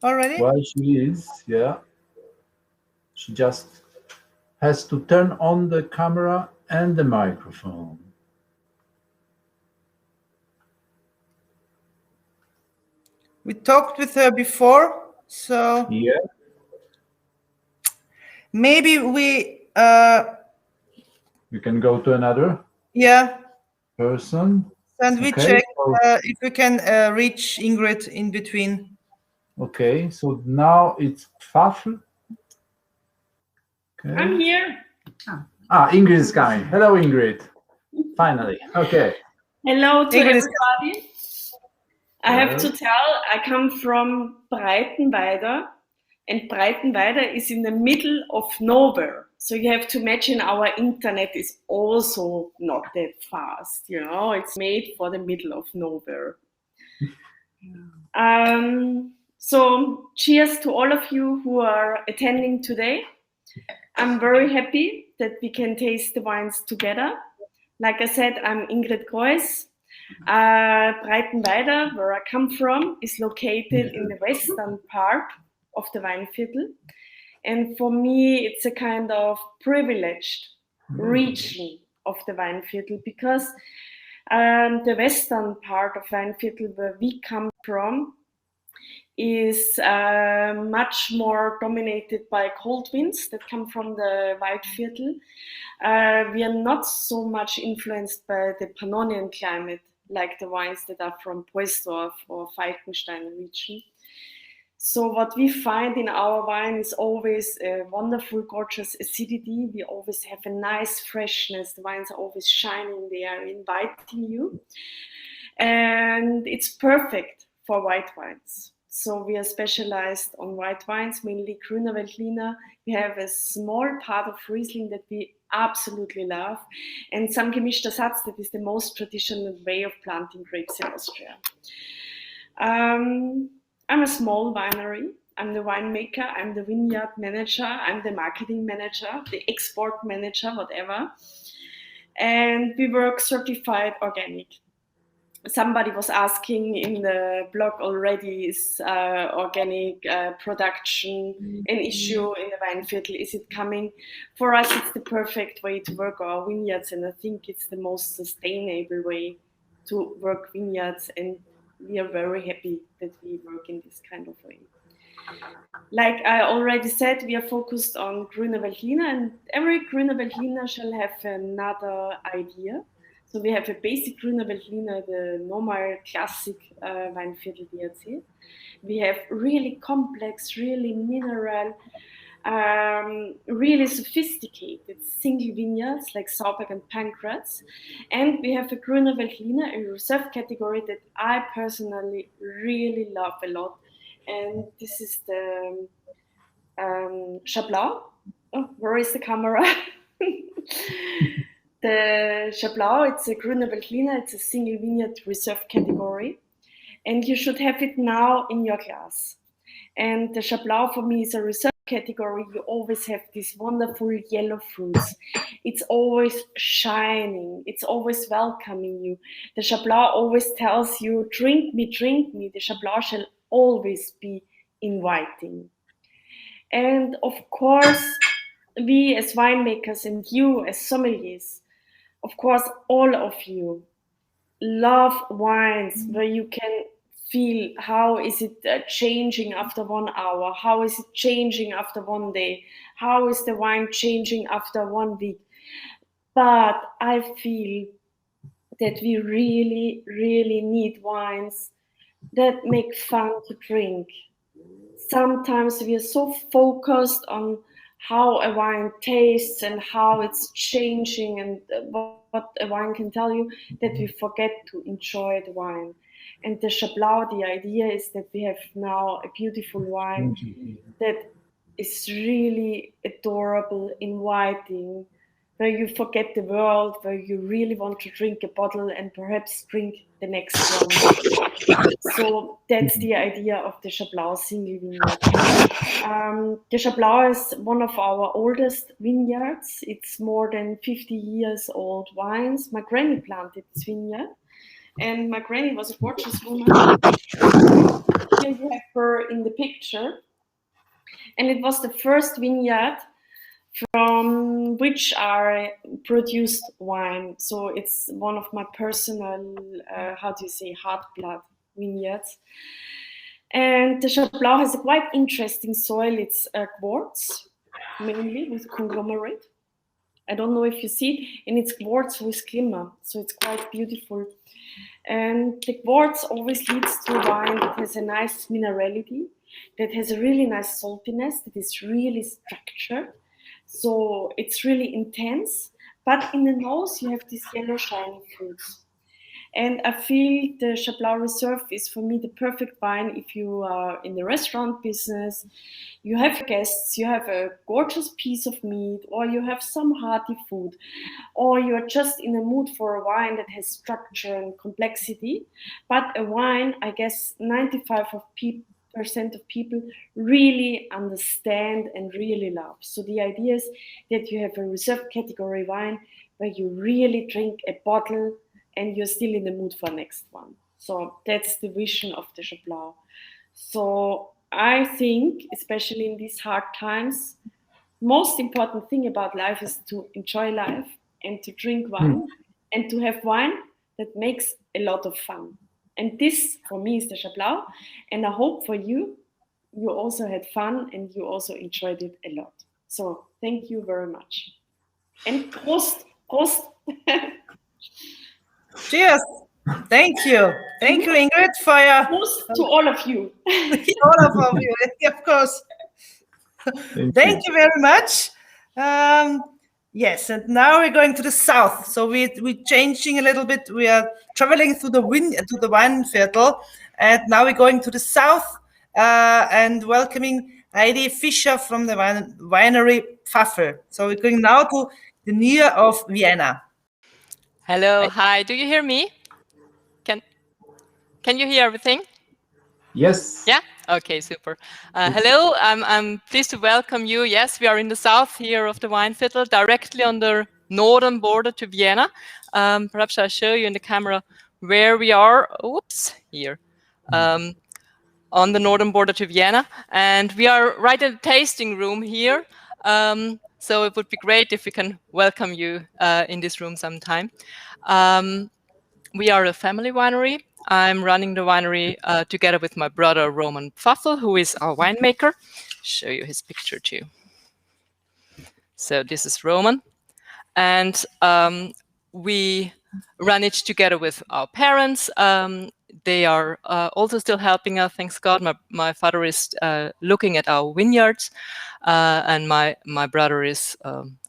already? Well, she is. Yeah. She just has to turn on the camera and the microphone. We talked with her before, so Yeah. maybe we can go to another person. And we Okay, check so- if we can reach Ingrid in between. Okay, so now it's Pfaffel. Okay. I'm here. Ingrid is coming. Hello, Ingrid. Finally. Okay. Hello to Ingrid is everybody. I have to tell, I come from Breitenweider, and Breitenweider is in the middle of nowhere. So you have to imagine our internet is also not that fast, you know, it's made for the middle of nowhere. So cheers to all of you who are attending today. I'm very happy that we can taste the wines together. Like I said, I'm Ingrid Greuß. Breitenweider, where I come from, is located in the western part of the Weinviertel. And for me, it's a kind of privileged region of the Weinviertel because the western part of Weinviertel, where we come from, is much more dominated by cold winds that come from the Waldviertel. We are not so much influenced by the Pannonian climate like the wines that are from Poisdorf or Falkenstein region. So what we find in our wine is always a wonderful, gorgeous acidity. We always have a nice freshness. The wines are always shining. They are inviting you. And it's perfect for white wines. So we are specialized on white wines, mainly Grüner Veltliner. We have a small part of Riesling that we absolutely love, and some gemischter Satz, that is the most traditional way of planting grapes in Austria. I'm a small winery. I'm the winemaker, I'm the vineyard manager, I'm the marketing manager, the export manager, whatever. And we work certified organic. Somebody was asking in the blog already, is organic production an issue in the Weinviertel? Is it coming? For us, it's the perfect way to work our vineyards, and I think it's the most sustainable way to work vineyards, and we are very happy that we work in this kind of way. Like I already said, we are focused on Grüner Veltliner, and every Grüner Veltliner shall have another idea. So we have a basic Grüner Veltliner, the normal classic Weinviertel DAC. We have really complex, really mineral, really sophisticated single vineyards like Sauberg and Pankratz. And we have a Grüner Veltliner, a reserve category that I personally really love a lot. And this is the Chablau. Oh, where is the camera? The Chablau, it's a Grüner Veltliner, it's a single vineyard reserve category. And you should have it now in your glass. And the Chablau for me is a reserve category. You always have these wonderful yellow fruits. It's always shining. It's always welcoming you. The Chablau always tells you, drink me, drink me. The Chablau shall always be inviting. And of course, we as winemakers and you as sommeliers, of course, all of you love wines where you can feel how is it changing after 1 hour, how is it changing after 1 day, how is the wine changing after 1 week. But I feel that we really, really need wines that make fun to drink. Sometimes we are so focused on how a wine tastes and how it's changing and what a wine can tell you, that we forget to enjoy the wine. And the Chablau, the idea is that we have now a beautiful wine that is really adorable, inviting, where you forget the world, where you really want to drink a bottle and perhaps drink the next one. So that's the idea of the Chablau single vineyard. The Chablau is one of our oldest vineyards. It's more than 50 years old wines. My granny planted this vineyard, and my granny was a gorgeous woman. Here you have her in the picture. And it was the first vineyard from which I produced wine. So it's one of my personal, heart blood vineyards. And the Chablau has a quite interesting soil. It's quartz. mainly with conglomerate. I don't know if you see it, and it's quartz with glimmer, so it's quite beautiful. And the quartz always leads to a wine that has a nice minerality, that has a really nice saltiness, that is really structured. So it's really intense, but in the nose you have these yellow shiny fruits. And I feel the Chablau Reserve is for me the perfect wine if you are in the restaurant business, you have guests, you have a gorgeous piece of meat, or you have some hearty food, or you're just in the mood for a wine that has structure and complexity. But a wine, I guess 95% of people really understand and really love. So the idea is that you have a reserve category wine where you really drink a bottle and you're still in the mood for next one. So that's the vision of the Chablau. So I think, especially in these hard times, most important thing about life is to enjoy life and to drink wine and to have wine that makes a lot of fun. And this, for me, is the Chablau. And I hope for you, you also had fun and you also enjoyed it a lot. So thank you very much. And Prost, Prost. Cheers. Thank you. Thank you, Ingrid, for your... Prost to all of you. all of you, of course. Thank you very much. Yes, and now we're going to the south. So we're changing a little bit. We are traveling through the Weinviertel, and now we're going to the south and welcoming Heidi Fischer from the winery Pfaffel. So we're going now to the near of Vienna. Hello, hi. Do you hear me? Can you hear everything? Yes. Yeah. Okay, super. Hello, I'm pleased to welcome you. Yes, we are in the south here of the Weinviertel, directly on the northern border to Vienna. Perhaps I'll show you in the camera where we are. Oops, here. On the northern border to Vienna. And we are right in the tasting room here. So it would be great if we can welcome you in this room sometime. We are a family winery. I'm running the winery together with my brother, Roman Pfaffel, who is our winemaker. Show you his picture too. So this is Roman. And we run it together with our parents. They are also still helping us, thanks God. My father is looking at our vineyards, and my brother is,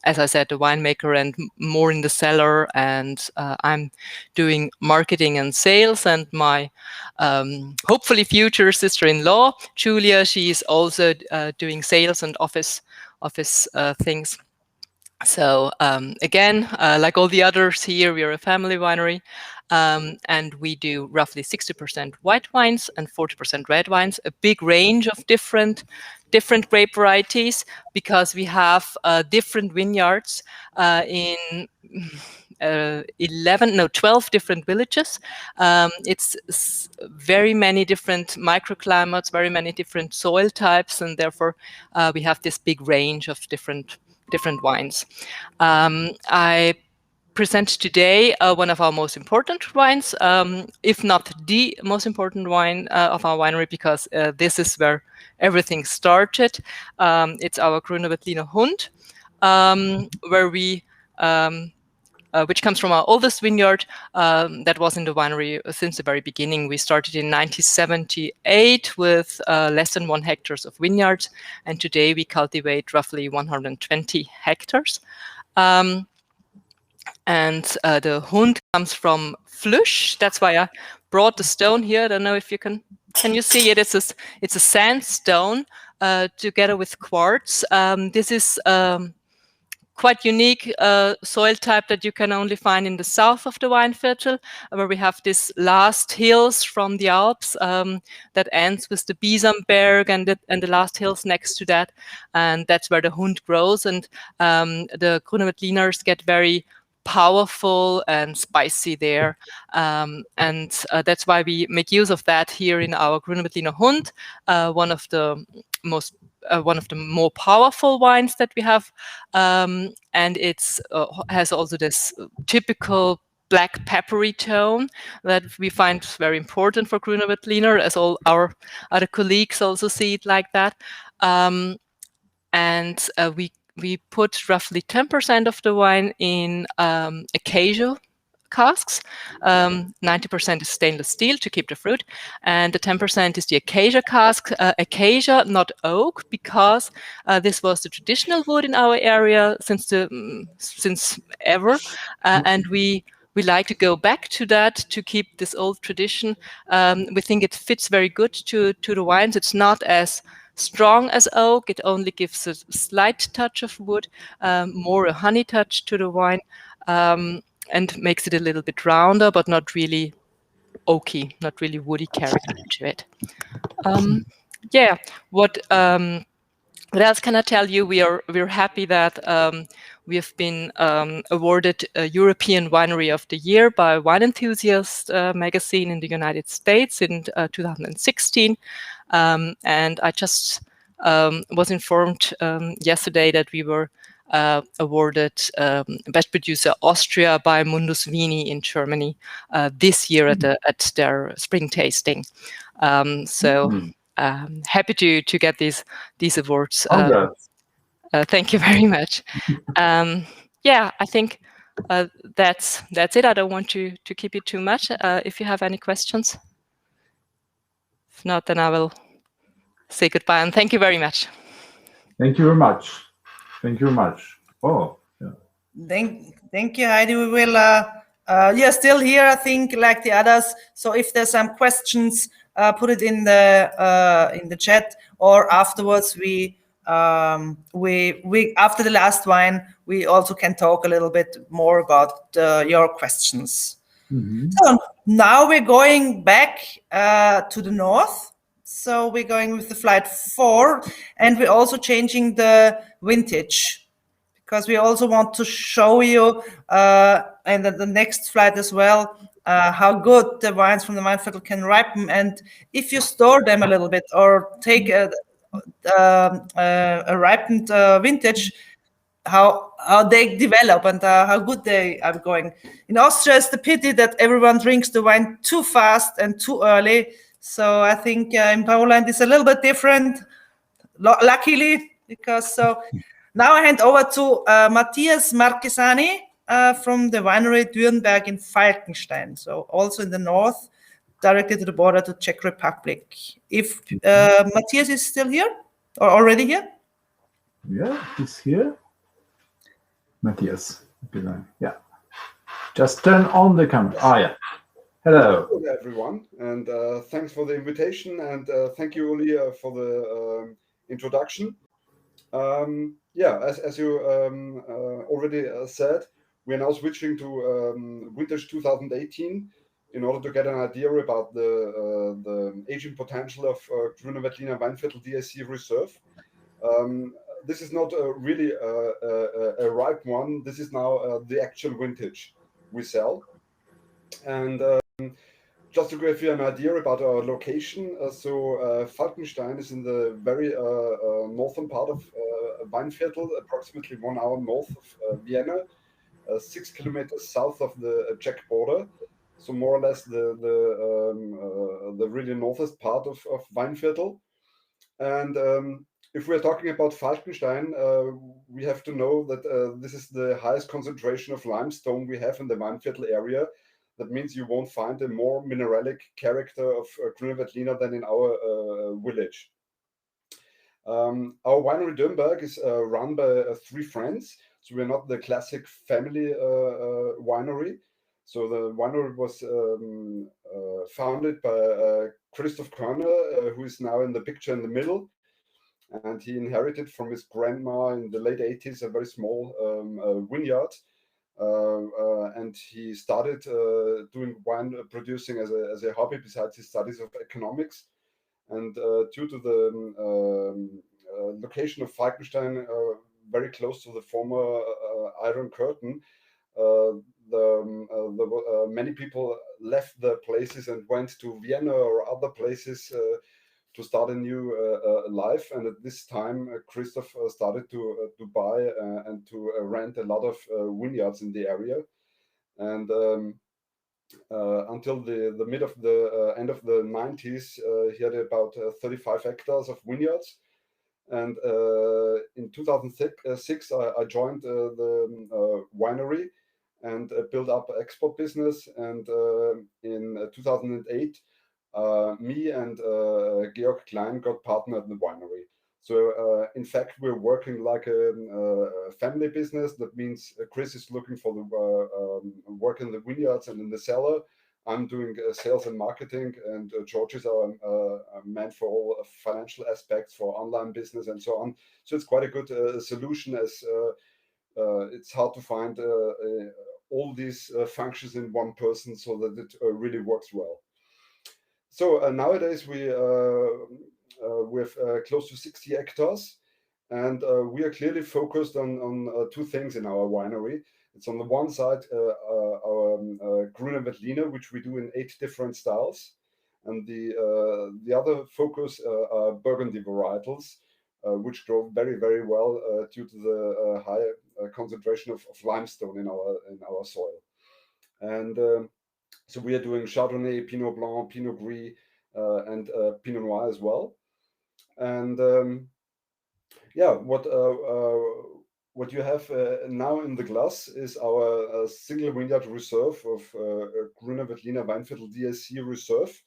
as I said, the winemaker and more in the cellar. And I'm doing marketing and sales. And my hopefully future sister-in-law, Julia, she is also doing sales and office things. So again, like all the others here, we are a family winery, and we do roughly 60% white wines and 40% red wines, a big range of different grape varieties, because we have different vineyards in 12 different villages. It's very many different microclimates, very many different soil types, and therefore we have this big range of different wines. I present today one of our most important wines, if not the most important wine of our winery, because this is where everything started. It's our Grüner Hund, where we which comes from our oldest vineyard that was in the winery since the very beginning. We started in 1978 with less than 1 hectares of vineyards, and today we cultivate roughly 120 hectares. And the Hund comes from Flüsch. That's why I brought the stone here. I don't know if you can you see it? It's a sandstone together with quartz. This is quite unique soil type that you can only find in the south of the Weinviertel, where we have these last hills from the Alps that ends with the Biesenberg and the last hills next to that, and that's where the Hund grows. And the Grüner Veltliners get very powerful and spicy there, and that's why we make use of that here in our Grüner Veltliner Hund, one of the more powerful wines that we have, and it's has also this typical black peppery tone that we find very important for Grüner Veltliner, as all our other colleagues also see it like that. and we put roughly 10% of the wine in acacia casks. 90% is stainless steel to keep the fruit, and the 10% is the acacia cask. Acacia, not oak, because this was the traditional wood in our area since ever, and we like to go back to that to keep this old tradition. We think it fits very good to the wines. It's not as strong as oak. It only gives a slight touch of wood, more a honey touch to the wine. And makes it a little bit rounder, but not really oaky, not really woody character to it. Yeah, what else can I tell you? We're happy that we have been awarded a European Winery of the Year by Wine Enthusiast magazine in the United States in 2016. And I just was informed yesterday that we were awarded Best Producer Austria by Mundus Vini in Germany this year at their spring tasting. Happy to get these awards. Thank you very much. Yeah, I think that's it. I don't want to keep you too much. If you have any questions, if not, then I will say goodbye and thank you very much. Thank you very much. Thank you very much. Oh, yeah. Thank you, Heidi. We will. You're still here, I think, like the others. So if there's some questions, put it in the chat, or afterwards we after the last wine we also can talk a little bit more about your questions. So now we're going back to the north. So we're going with the flight 4, and we're also changing the vintage, because we also want to show you, and the next flight as well, how good the wines from the Weinviertel can ripen, and if you store them a little bit or take a ripened vintage, how they develop and how good they are going. In Austria, it's the pity that everyone drinks the wine too fast and too early. So I think in Poland it's a little bit different, luckily, because so. Now I hand over to Matthias Marchesani from the winery Dürnberg in Falkenstein, so also in the north, directly to the border to Czech Republic. If Matthias is still here or already here? Yeah, he's here. Matthias, yeah. Just turn on the camera. Ah, yeah. Hello. Hello, everyone, and thanks for the invitation, and thank you, Uli, for the introduction. Yeah, as you already said, we are now switching to vintage 2018 in order to get an idea about the aging potential of Grüne Veltliner Weinviertel DAC Reserve. This is not really a ripe one. This is now the actual vintage we sell. And just to give you an idea about our location, Falkenstein is in the very northern part of Weinviertel, approximately 1 hour north of Vienna, 6 kilometers south of the Czech border. So more or less the really northest part of Weinviertel. And if we're talking about Falkenstein, we have to know that this is the highest concentration of limestone we have in the Weinviertel area. That means you won't find a more mineralic character of Grüne Veltliner than in our village. Our winery Dürnberg is run by 3 friends, so we're not the classic family winery. So the winery was founded by Christoph Körner, who is now in the picture in the middle, and he inherited from his grandma in the late 80s a very small vineyard. And he started doing wine producing as a hobby besides his studies of economics. And due to the location of Falkenstein, very close to the former Iron Curtain, many people left their places and went to Vienna or other places to start a new life. And at this time, Christoph started to buy and to rent a lot of vineyards in the area. And until the mid of the end of the 90s, he had about 35 hectares of vineyards. And in 2006, I joined the winery and built up an export business. And in 2008, me and Georg Klein got partnered in the winery. So in fact, we're working like a family business. That means Chris is looking for the work in the vineyards and in the cellar. I'm doing sales and marketing, and George is our man for all financial aspects for online business and so on. So it's quite a good solution, as it's hard to find all these functions in one person, so that it really works well. So nowadays we have close to 60 hectares, and we are clearly focused on two things in our winery. It's on the one side our Grüne Veltliner, which we do in 8 different styles, and the other focus are Burgundy varietals, which grow very, very well due to the high concentration of limestone in our soil. And so we are doing Chardonnay, Pinot Blanc, Pinot Gris, and Pinot Noir as well. And yeah, what you have now in the glass is our single vineyard reserve of Grüne Veltliner Weinviertel DAC reserve.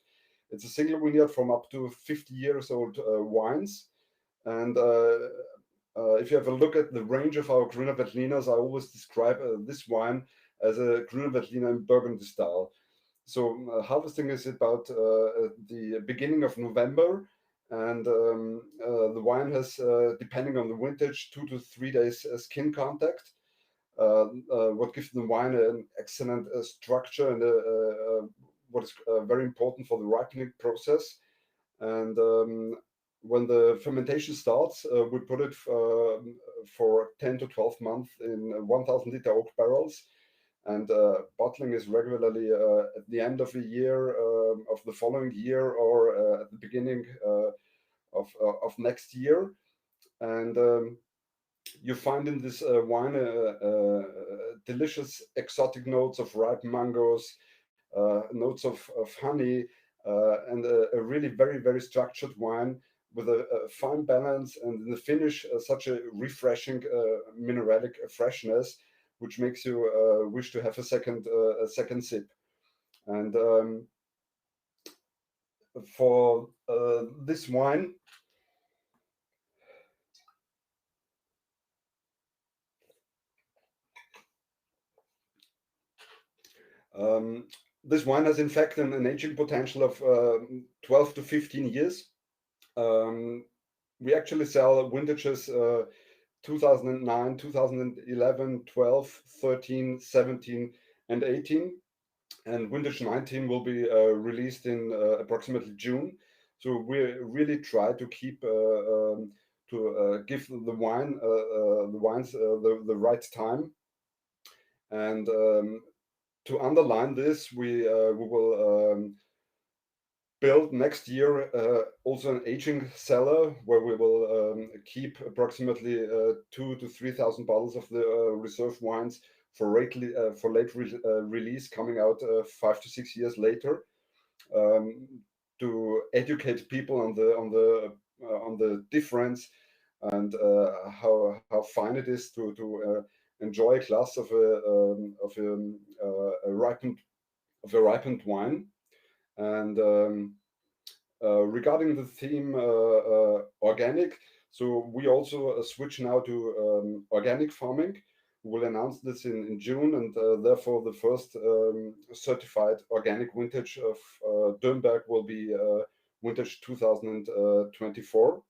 It's a single vineyard from up to 50 years old wines. And if you have a look at the range of our Grüne Veltliners, I always describe this wine as a Grüne Veltliner in Burgundy style. So harvesting is about the beginning of November, and the wine has, depending on the vintage, 2 to 3 days skin contact, what gives the wine an excellent structure and what is very important for the ripening process. And when the fermentation starts, we put it for 10 to 12 months in 1,000 liter oak barrels. And bottling is regularly at the end of the year of the following year, or at the beginning of next year. And you find in this wine delicious exotic notes of ripe mangoes, notes of honey, and a really very, very structured wine with a fine balance, and in the finish such a refreshing mineralic freshness, which makes you wish to have a second sip. And for this wine, this wine has in fact an aging potential of 12 to 15 years. We actually sell vintages 2009, 2011, 12, 13, 17, and 18. And vintage 19 will be released in approximately June. So we really try to keep to give the wines the right time. And to underline this, we will build next year also an aging cellar, where we will keep approximately 2,000 to 3,000 bottles of the reserve wines for late release, coming out 5 to 6 years later, to educate people on the difference and how fine it is to enjoy a glass of a ripened wine. And regarding the theme organic, so we also switch now to organic farming. We'll announce this in June, and therefore the first certified organic vintage of Dürnberg will be vintage 2024.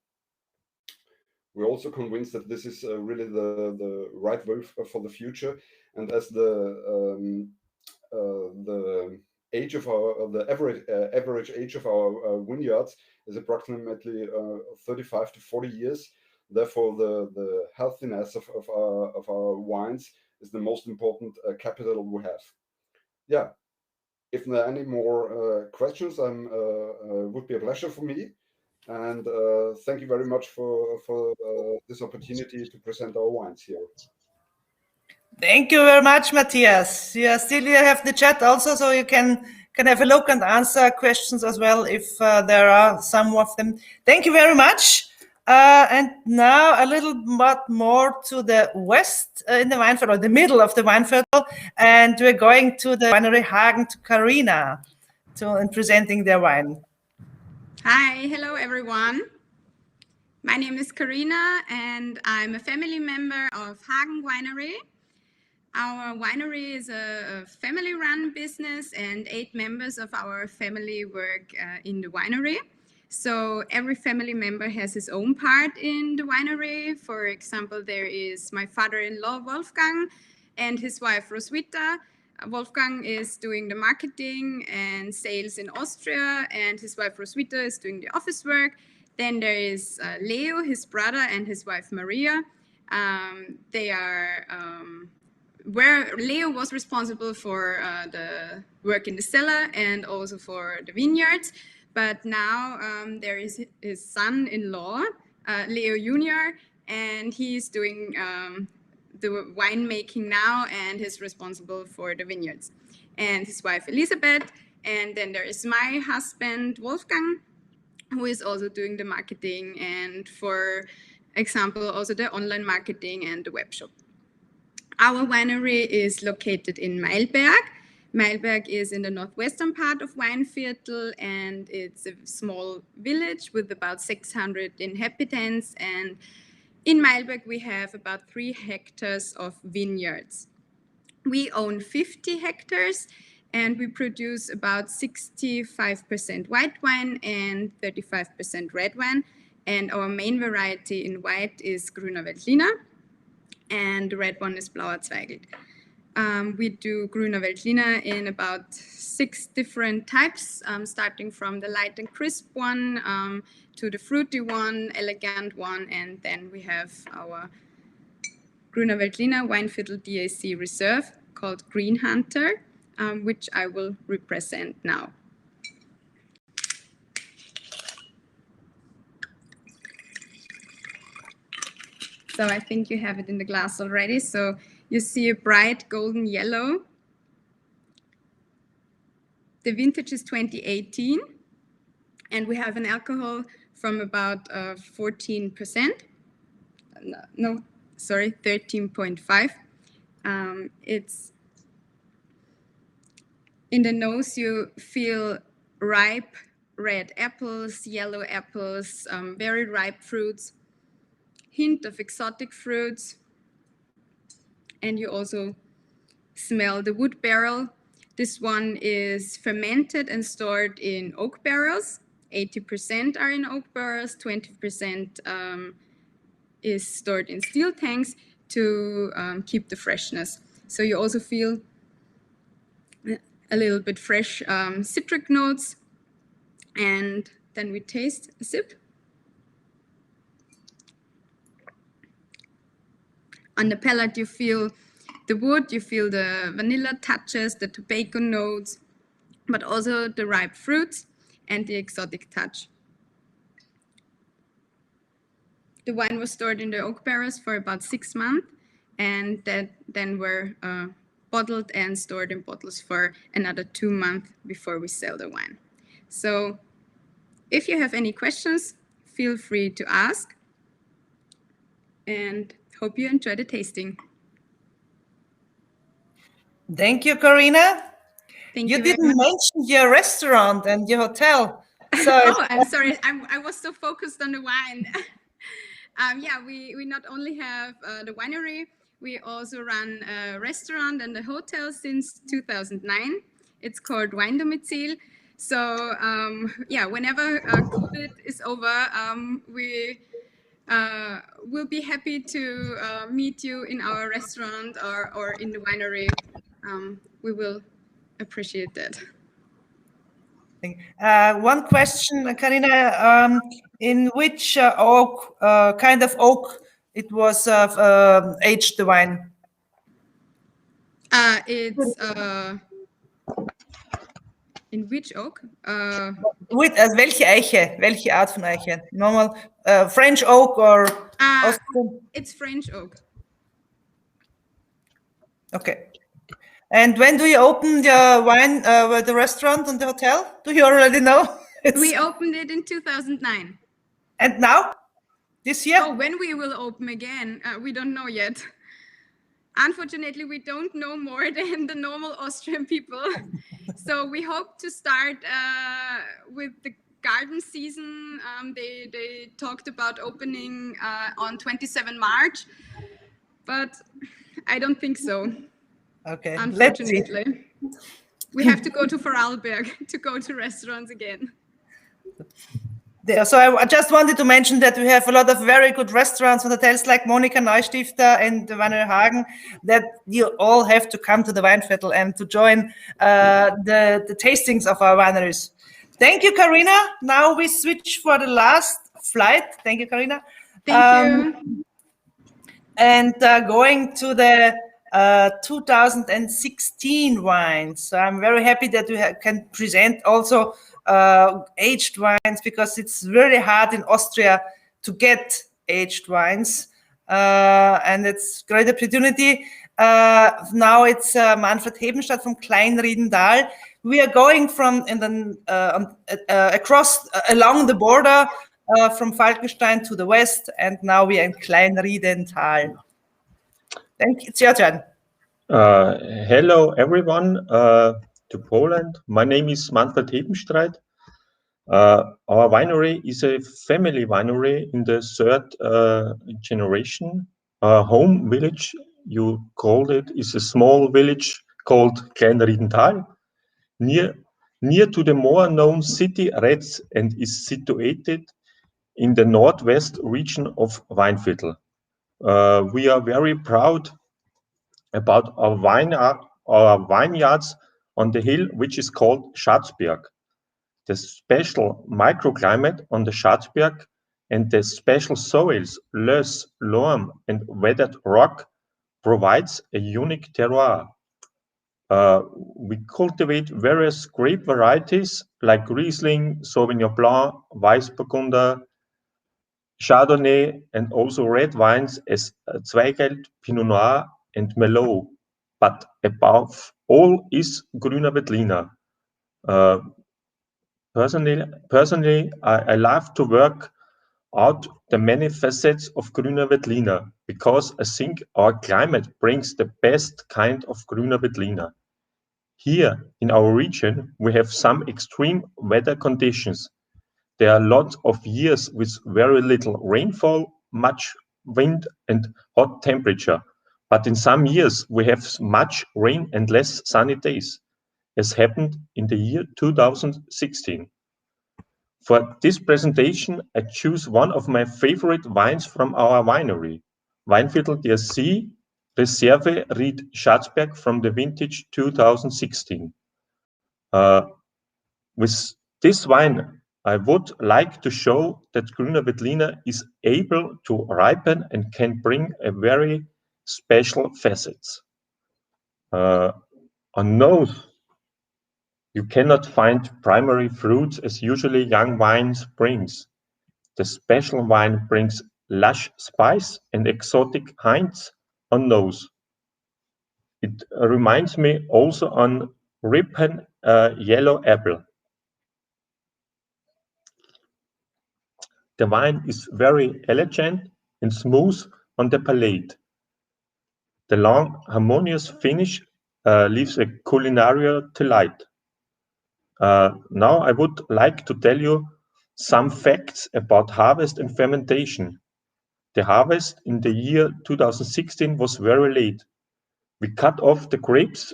We're also convinced that this is really the right way for the future, and as the age of the average age of our vineyards is approximately 35 to 40 years. Therefore, the healthiness of our wines is the most important capital we have. Yeah, if there are any more questions, would be a pleasure for me. And thank you very much for this opportunity to present our wines here. Thank you very much, Matthias. You still have the chat also, so you can have a look and answer questions as well if there are some of them. Thank you very much. And now a little bit more to the west in the Weinviertel, or the middle of the Weinviertel, and we're going to the winery Hagen to Carina in presenting their wine. Hi, hello everyone. My name is Karina and I'm a family member of Hagen Winery. Our winery is a family-run business and 8 members of our family work in the winery. So every family member has his own part in the winery. For example, there is my father-in-law Wolfgang and his wife Roswitha. Wolfgang is doing the marketing and sales in Austria, and his wife Roswitha is doing the office work. Then there is Leo, his brother, and his wife Maria. They are where Leo was responsible for the work in the cellar and also for the vineyards. But now there is his son-in-law, Leo Jr., and he's doing the winemaking now and is responsible for the vineyards. And his wife Elisabeth, and then there is my husband Wolfgang, who is also doing the marketing and, for example, also the online marketing and the web shop. Our winery is located in Meilberg. Meilberg is in the northwestern part of Weinviertel, and it's a small village with about 600 inhabitants. And in Meilberg, we have about 3 hectares of vineyards. We own 50 hectares, and we produce about 65% white wine and 35% red wine. And our main variety in white is Grüner Veltliner, and the red one is Blauer Zweigelt. We do Grüner Veltliner in about 6 different types, starting from the light and crisp one to the fruity one, elegant one, and then we have our Grüner Veltliner Weinviertel DAC Reserve called Green Hunter, which I will represent now. So I think you have it in the glass already. So you see a bright golden yellow. The vintage is 2018, and we have an alcohol from about 14%. No, sorry, 13.5. It's in the nose. You feel ripe red apples, yellow apples, very ripe fruits. Hint of exotic fruits, and you also smell the wood barrel. This one is fermented and stored in oak barrels. 80% are in oak barrels, 20% is stored in steel tanks to keep the freshness. So you also feel a little bit fresh citric notes. And then we taste a sip. On the palate, you feel the wood, you feel the vanilla touches, the tobacco notes, but also the ripe fruits and the exotic touch. The wine was stored in the oak barrels for about 6 months, and that then were bottled and stored in bottles for another 2 months before we sell the wine. So if you have any questions, feel free to ask, and hope you enjoy the tasting. Thank you, Karina. Thank you didn't mention your restaurant and your hotel. So oh, I'm sorry. I was so focused on the wine. Yeah, we not only have the winery, we also run a restaurant and a hotel since 2009. It's called Weindomizil. So yeah, whenever COVID is over, we we'll be happy to meet you in our restaurant or in the winery. We will appreciate that. One question, Karina, in which oak, kind of oak it was aged, the wine? It's in which oak? With welche Eiche? Welche Art von Eiche? Normal French oak or? It's French oak. Okay. And when do you open the wine, the restaurant and the hotel? Do you already know? We opened it in 2009. And now? this year? Oh, when we will open again, we don't know yet. Unfortunately, we don't know more than the normal Austrian people. So we hope to start with the garden season. They talked about opening on 27 March, but I don't think so. Okay, Unfortunately. We have to go to Vorarlberg to go to restaurants again. So I just wanted to mention that we have a lot of very good restaurants and hotels like Monika Neustifter and the Weinviertel Hagen, that you all have to come to the Weinviertel and to join the tastings of our wineries. Thank you, Karina. Now we switch for the last flight. Thank you, Karina. Thank you. And going to the 2016 wines. So I'm very happy that we can present also aged wines, because it's really hard in Austria to get aged wines, and it's a great opportunity. Now it's Manfred Hebenstadt from Kleinriedenthal. We are going from across along the border from Falkenstein to the west, and now we are in Kleinriedenthal. Thank you. It's your turn. Hello, everyone, to Poland. My name is Manfred Hebenstreit. Our winery is a family winery in the third generation. Our home village, you called it, is a small village called Kleinriedenthal, near to the more known city Retz, and is situated in the northwest region of Weinviertel. We are very proud about our vineyards on the hill, which is called Schatzberg. The special microclimate on the Schatzberg and the special soils, loess, loam, and weathered rock provides a unique terroir. We cultivate various grape varieties like Riesling, Sauvignon Blanc, Weißburgunder, Chardonnay, and also red wines as Zweigelt, Pinot Noir, and Merlot. But above all is Grüner Veltliner. Personally, I love to work out the many facets of Grüner Veltliner, because I think our climate brings the best kind of Grüner Veltliner. Here in our region, we have some extreme weather conditions. There are lots of years with very little rainfall, much wind, and hot temperature. But in some years, we have much rain and less sunny days, as happened in the year 2016. For this presentation, I choose one of my favorite wines from our winery, Weinviertel DAC Reserve Ried Schatzberg from the vintage 2016. With this wine, I would like to show that Grüner Veltliner is able to ripen and can bring a very special facets. On nose, you cannot find primary fruits as usually young wines brings. The special wine brings lush spice and exotic hints on nose. It reminds me also on ripen yellow apple. The wine is very elegant and smooth on the palate. The long, harmonious finish leaves a culinary delight. Now I would like to tell you some facts about harvest and fermentation. The harvest in the year 2016 was very late. We cut off the grapes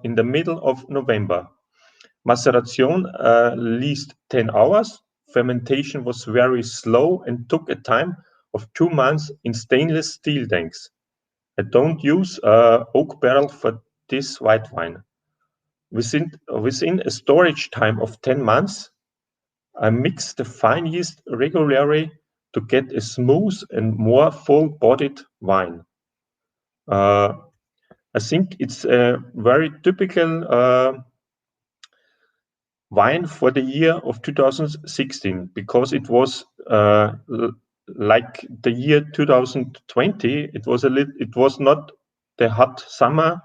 in the middle of November. Maceration least 10 hours. Fermentation was very slow and took a time of 2 months in stainless steel tanks. I don't use oak barrel for this white wine. Within a storage time of 10 months, I mix the fine yeast regularly to get a smooth and more full-bodied wine. I think it's a very typical wine for the year of 2016, because it was like the year 2020. It was not the hot summer,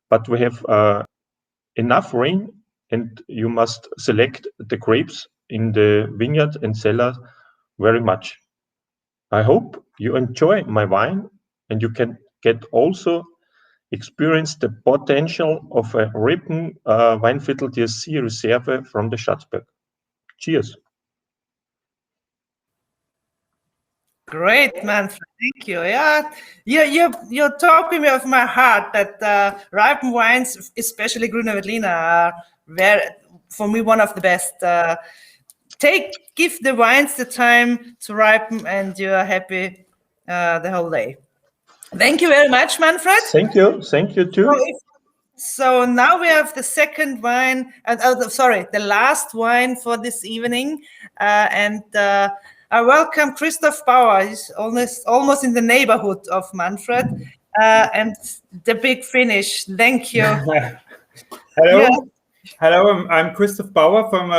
but we have enough rain, and you must select the grapes in the vineyard and cellar very much. I hope you enjoy my wine and you can get also experience the potential of a ripen Weinviertel DAC Reserve from the Schatzberg. Cheers. Great, Manfred. Thank you. Yeah, you're talking me of my heart that ripened wines, especially Grüne Veltliner, are very, for me, one of the best. Give the wines the time to ripen, and you are happy the whole day. Thank you very much, Manfred. Thank you too. So now we have the second wine, the last wine for this evening, and I welcome Christoph Bauer. He's almost in the neighborhood of Manfred, and the big finish. Thank you. Hello. Yeah. Hello, I'm Christoph Bauer from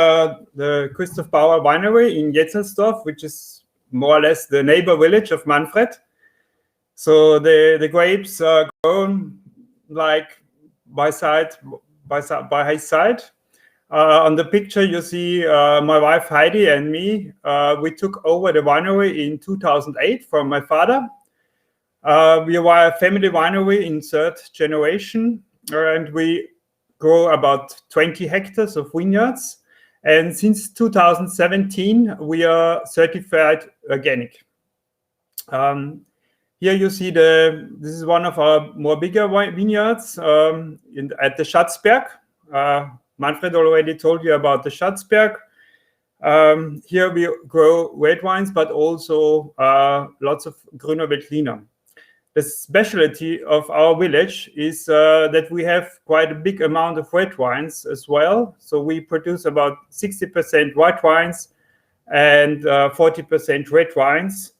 the Christoph Bauer Winery in Jetzelsdorf, which is more or less the neighbor village of Manfred. So the grapes are grown like by his side. On the picture you see my wife Heidi and me. We took over the winery in 2008 from my father. We were a family winery in third generation, and we grow about 20 hectares of vineyards. And since 2017, we are certified organic. Here you see this is one of our more bigger vineyards at the Schatzberg. Manfred already told you about the Schatzberg. Here we grow red wines, but also lots of Grüne Veltliner. The specialty of our village is that we have quite a big amount of red wines as well. So we produce about 60% white wines and 40% red wines.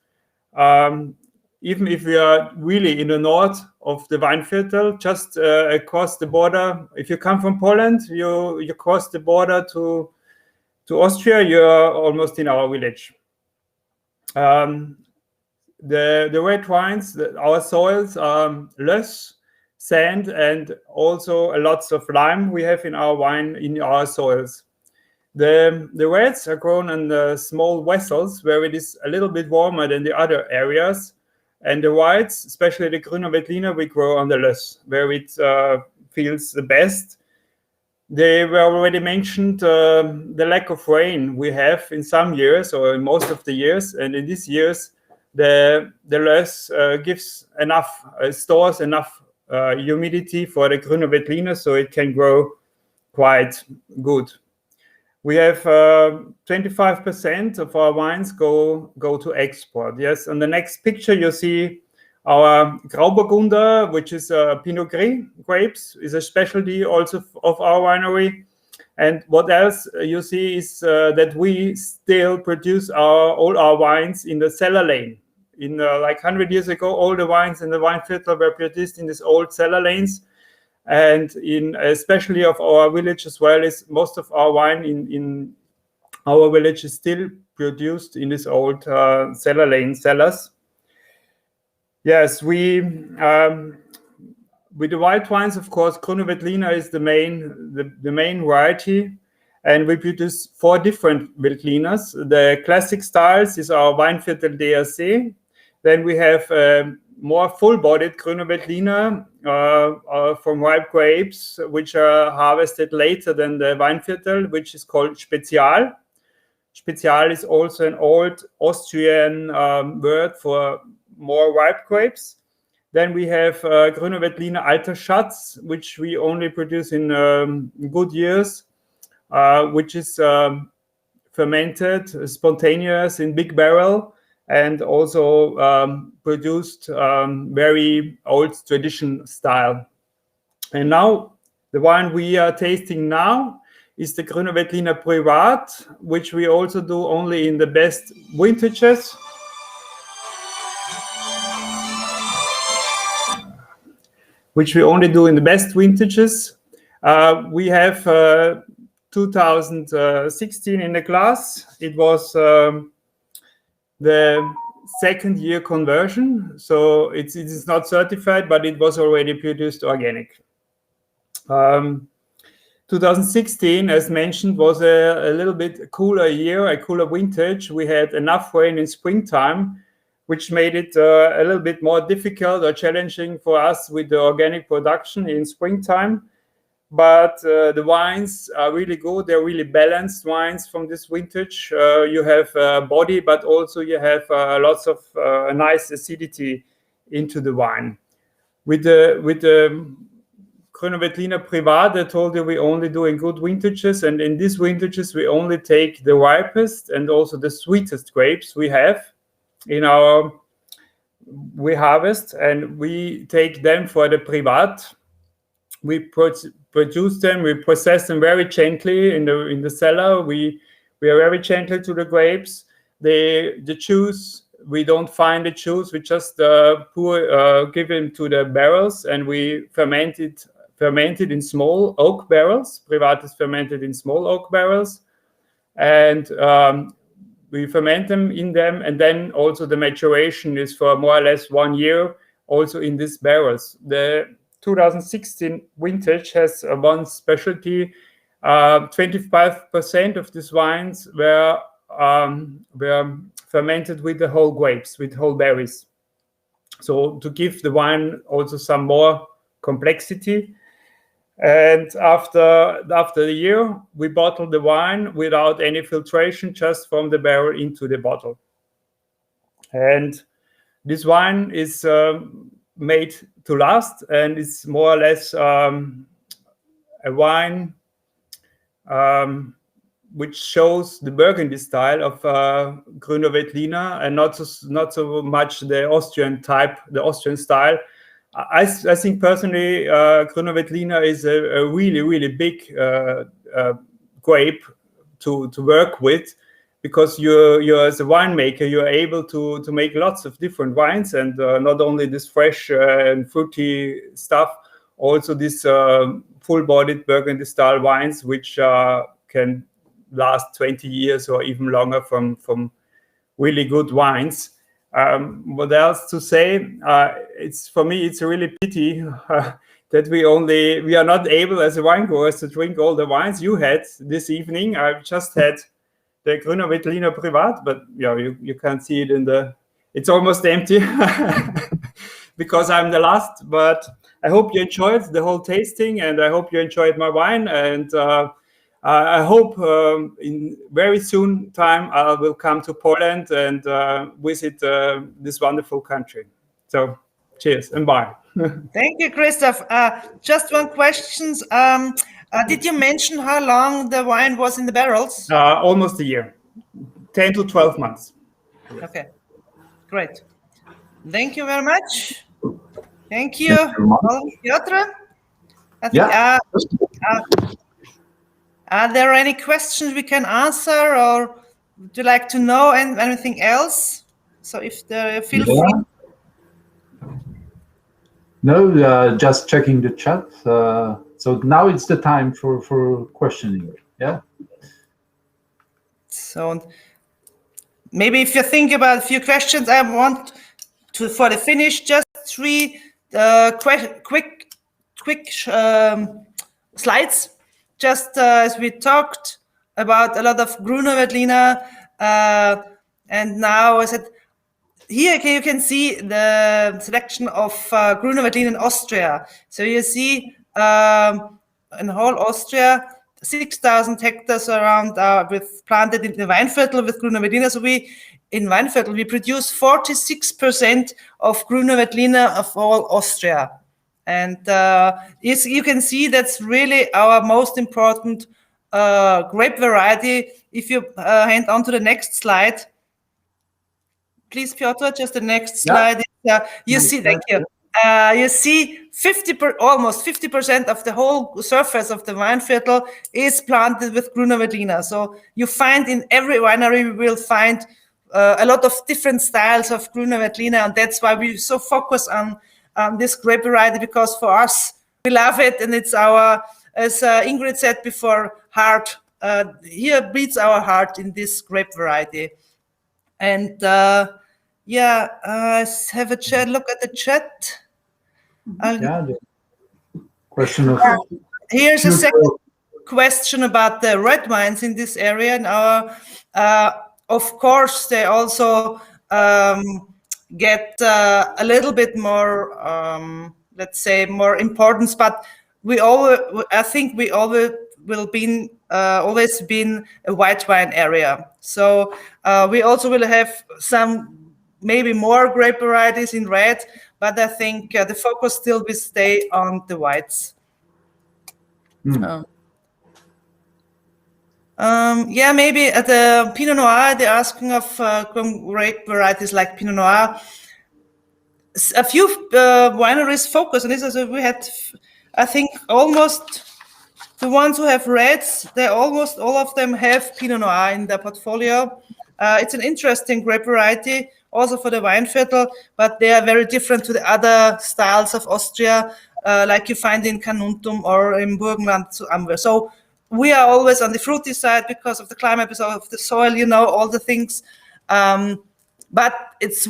Even if we are really in the north of the Weinviertel, just across the border. If you come from Poland, you cross the border to Austria, you're almost in our village. The red wines, our soils are loess, sand, and also lots of lime we have in our wine in our soils. The reds are grown in small vessels where it is a little bit warmer than the other areas. And the whites, especially the Grüne Veltliner, we grow on the loess, where it feels the best. They were already mentioned the lack of rain we have in some years or in most of the years. And in these years, the loess gives enough, stores enough humidity for the Grüne Veltliner, so it can grow quite good. We have 25% of our wines go to export. Yes, on the next picture you see our Grauburgunder, which is Pinot Gris grapes, is a specialty also of our winery. And what else you see is that we still produce all our wines in the cellar lane. Like 100 years ago, all the wines in the Weinviertel were produced in these old cellar lanes. And especially of our village as well, is most of our wine in our village is still produced in this old cellar lane cellars. Yes, with the white wines, of course, Grüne Veltliner is the main variety, and we produce 4 different Veltliners. The classic styles is our Weinviertel DAC. Then we have more full-bodied Grüne Veltliner from ripe grapes, which are harvested later than the Weinviertel, which is called Spezial. Spezial is also an old Austrian word for more ripe grapes. Then we have Grüne Veltliner Alter Schatz, which we only produce in good years, which is fermented, spontaneous in big barrel, and also produced very old tradition style. And now the wine we are tasting now is the Grüne Veltliner Privat, which we also do only in the best vintages. Which we only do in the best vintages. We have 2016 in the glass. It was the second year conversion, so it is not certified, but it was already produced organic. 2016, as mentioned, was a little bit cooler year, a cooler vintage. We had enough rain in springtime, which made it a little bit more difficult or challenging for us with the organic production in springtime. But the wines are really good. They're really balanced wines from this vintage. You have body, but also you have lots of nice acidity into the wine. With the Grüner Veltliner Privat, I told you we only doing good vintages, and in these vintages we only take the ripest and also the sweetest grapes we have in our harvest, and we take them for the Privat. We produce them, we process them very gently in the cellar. We are very gentle to the grapes. The juice, we don't find the juice. We just give it to the barrels, and we ferment it in small oak barrels. Privat is fermented in small oak barrels, and we ferment them in them, and then also the maturation is for more or less 1 year, also in these barrels. The 2016 vintage has one specialty. 25% of these wines were fermented with the whole grapes, with whole berries. So to give the wine also some more complexity. And after the year, we bottle the wine without any filtration, just from the barrel into the bottle. And this wine is made to last, and it's more or less a wine which shows the Burgundy style of Grüner Veltliner, and not so much the Austrian type, the Austrian style. I think personally, Grüner Veltliner is a really, really big grape to work with, because you're as a winemaker, you're able to make lots of different wines, and not only this fresh and fruity stuff, also this full-bodied Burgundy style wines, which can last 20 years or even longer from really good wines. What else to say? For me, it's a really pity that we are not able as a wine growers to drink all the wines you had this evening. I've just had the Grüner Veltliner Privat, but you can't see it it's almost empty because I'm the last. But I hope you enjoyed the whole tasting, and I hope you enjoyed my wine, and I hope in very soon time I will come to Poland and visit this wonderful country. So cheers and bye. Thank you, Christoph. Just one question. Did you mention how long the wine was in the barrels? Almost a year, 10 to 12 months. Okay, great. Thank you very much. Thank you, Piotr. Yeah. Are there any questions we can answer, or would you like to know anything else? So if there, feel free. No, just checking the chat. So now it's the time for questioning. Yeah. So maybe if you think about a few questions, I want to, for the finish, just 3 quick slides. Just as we talked about a lot of Grüner Veltliner, and now I said, here you can see the selection of Grüner Veltliner in Austria. So you see in whole Austria, 6,000 hectares around with planted in the Weinviertel with Grüner Veltliner. So in Weinviertel, we produce 46% of Grüner Veltliner of all Austria. And you can see that's really our most important grape variety. If you hand on to the next slide, please, Piotr, just the next slide. You see, thank you. You see almost 50% of the whole surface of the Weinviertel is planted with Grüner Veltliner. So you find in every winery, we will find a lot of different styles of Grüner Veltliner, and that's why we so focus on this grape variety, because for us, we love it, and it's our, as Ingrid said before, heart. Here beats our heart in this grape variety. And have a chat. Look at the chat. The question of here's a second question about the red wines in this area. And of course, they also get a little bit more, let's say, more importance. But I think we always will be always been a white wine area. So we also will have some maybe more grape varieties in red, but I think the focus still will stay on the whites. Yeah, maybe at the Pinot Noir, they're asking of grape varieties like Pinot Noir. A few wineries focus on this. So we had, I think, almost the ones who have reds, they almost all of them have Pinot Noir in their portfolio. It's an interesting grape variety, also for the Weinviertel, but they are very different to the other styles of Austria, like you find in Carnuntum or in Burgenland to Amber. So we are always on the fruity side because of the climate, because of the soil, you know, all the things. But it's,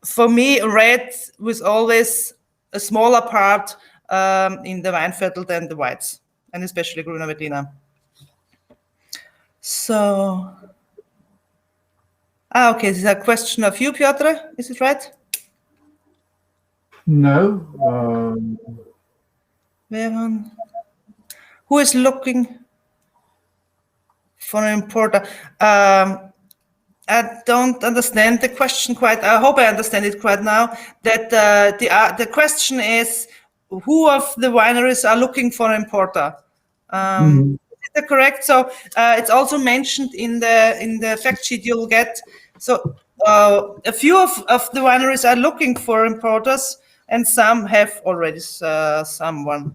for me, red was always a smaller part in the Weinviertel than the whites, and especially Grüner Veltliner. So, okay, this is a question of you, Piotr, is it right? No. Who is looking for an importer? I don't understand the question quite. I hope I understand it quite now. That the question is, who of the wineries are looking for an importer? Is that correct? So it's also mentioned in the fact sheet you'll get. So a few of the wineries are looking for importers, and some have already someone.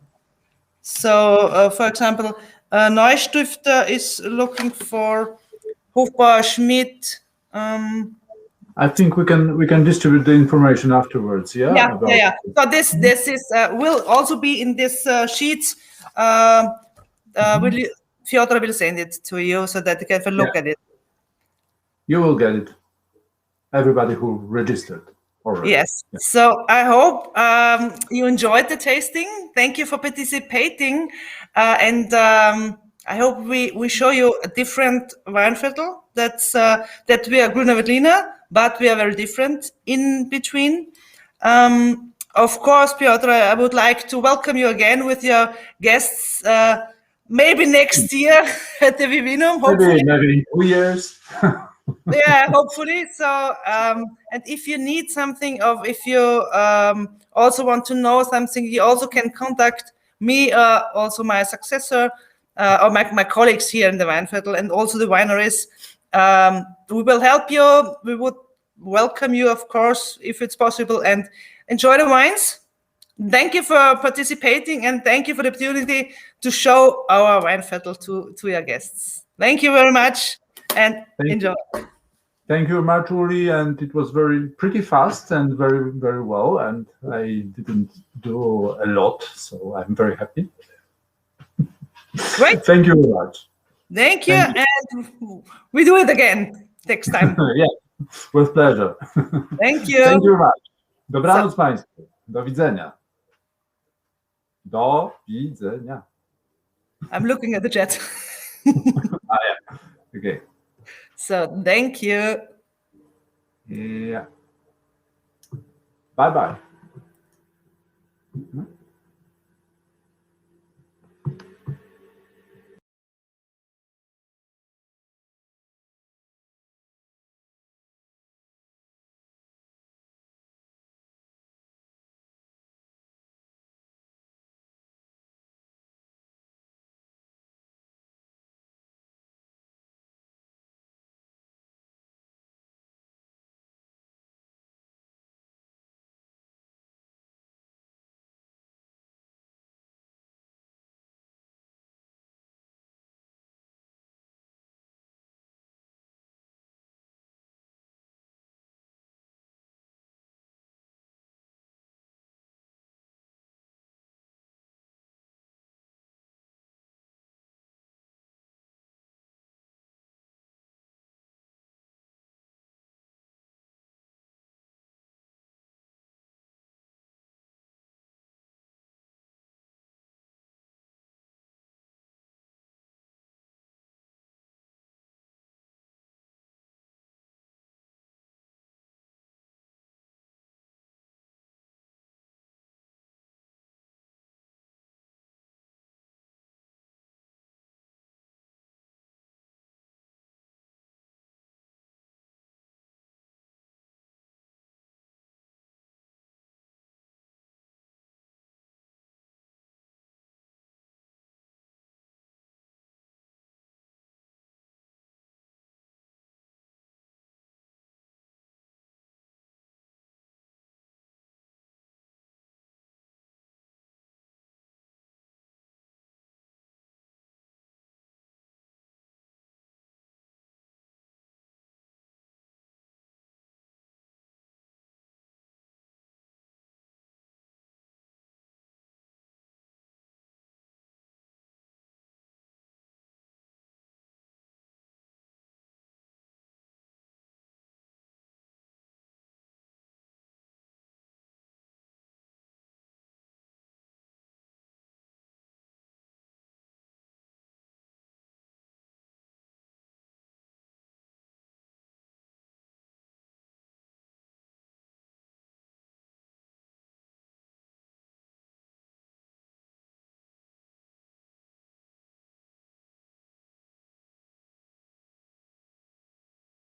So, for example, Neustifter is looking for Hofbauer Schmidt. I think we can distribute the information afterwards. Yeah. Yeah. So this is will also be in this sheets. Piotr will send it to you so that you can have a look at it. You will get it. Everybody who registered already. Yes. Yeah. So I hope you enjoyed the tasting. Thank you for participating, and I hope we show you a different Weinviertel. That we are Grüner Veltliner, but we are very different in between. Of course, Piotr, I would like to welcome you again with your guests. Maybe next year at the Vivinum. Hopefully. Maybe in 2 years. Yeah, hopefully. So, and if you need something, or if you also want to know something, you also can contact me, also my successor, or my colleagues here in the Weinviertel, and also the wineries. We will help you. We would welcome you, of course, if it's possible, and enjoy the wines. Thank you for participating, and thank you for the opportunity to show our Weinviertel to your guests. Thank you very much, and enjoy. Thank you very much, Uli, and it was pretty fast and very, very well, and I didn't do a lot, so I'm very happy. Great. Thank you very much. Thank you, and we do it again next time. Yeah, with pleasure. Thank you. Thank you very much. Dobranoc Państwu. Do widzenia. Do widzenia. I'm looking at the chat. Yeah. Okay. So thank you. Yeah. Bye-bye.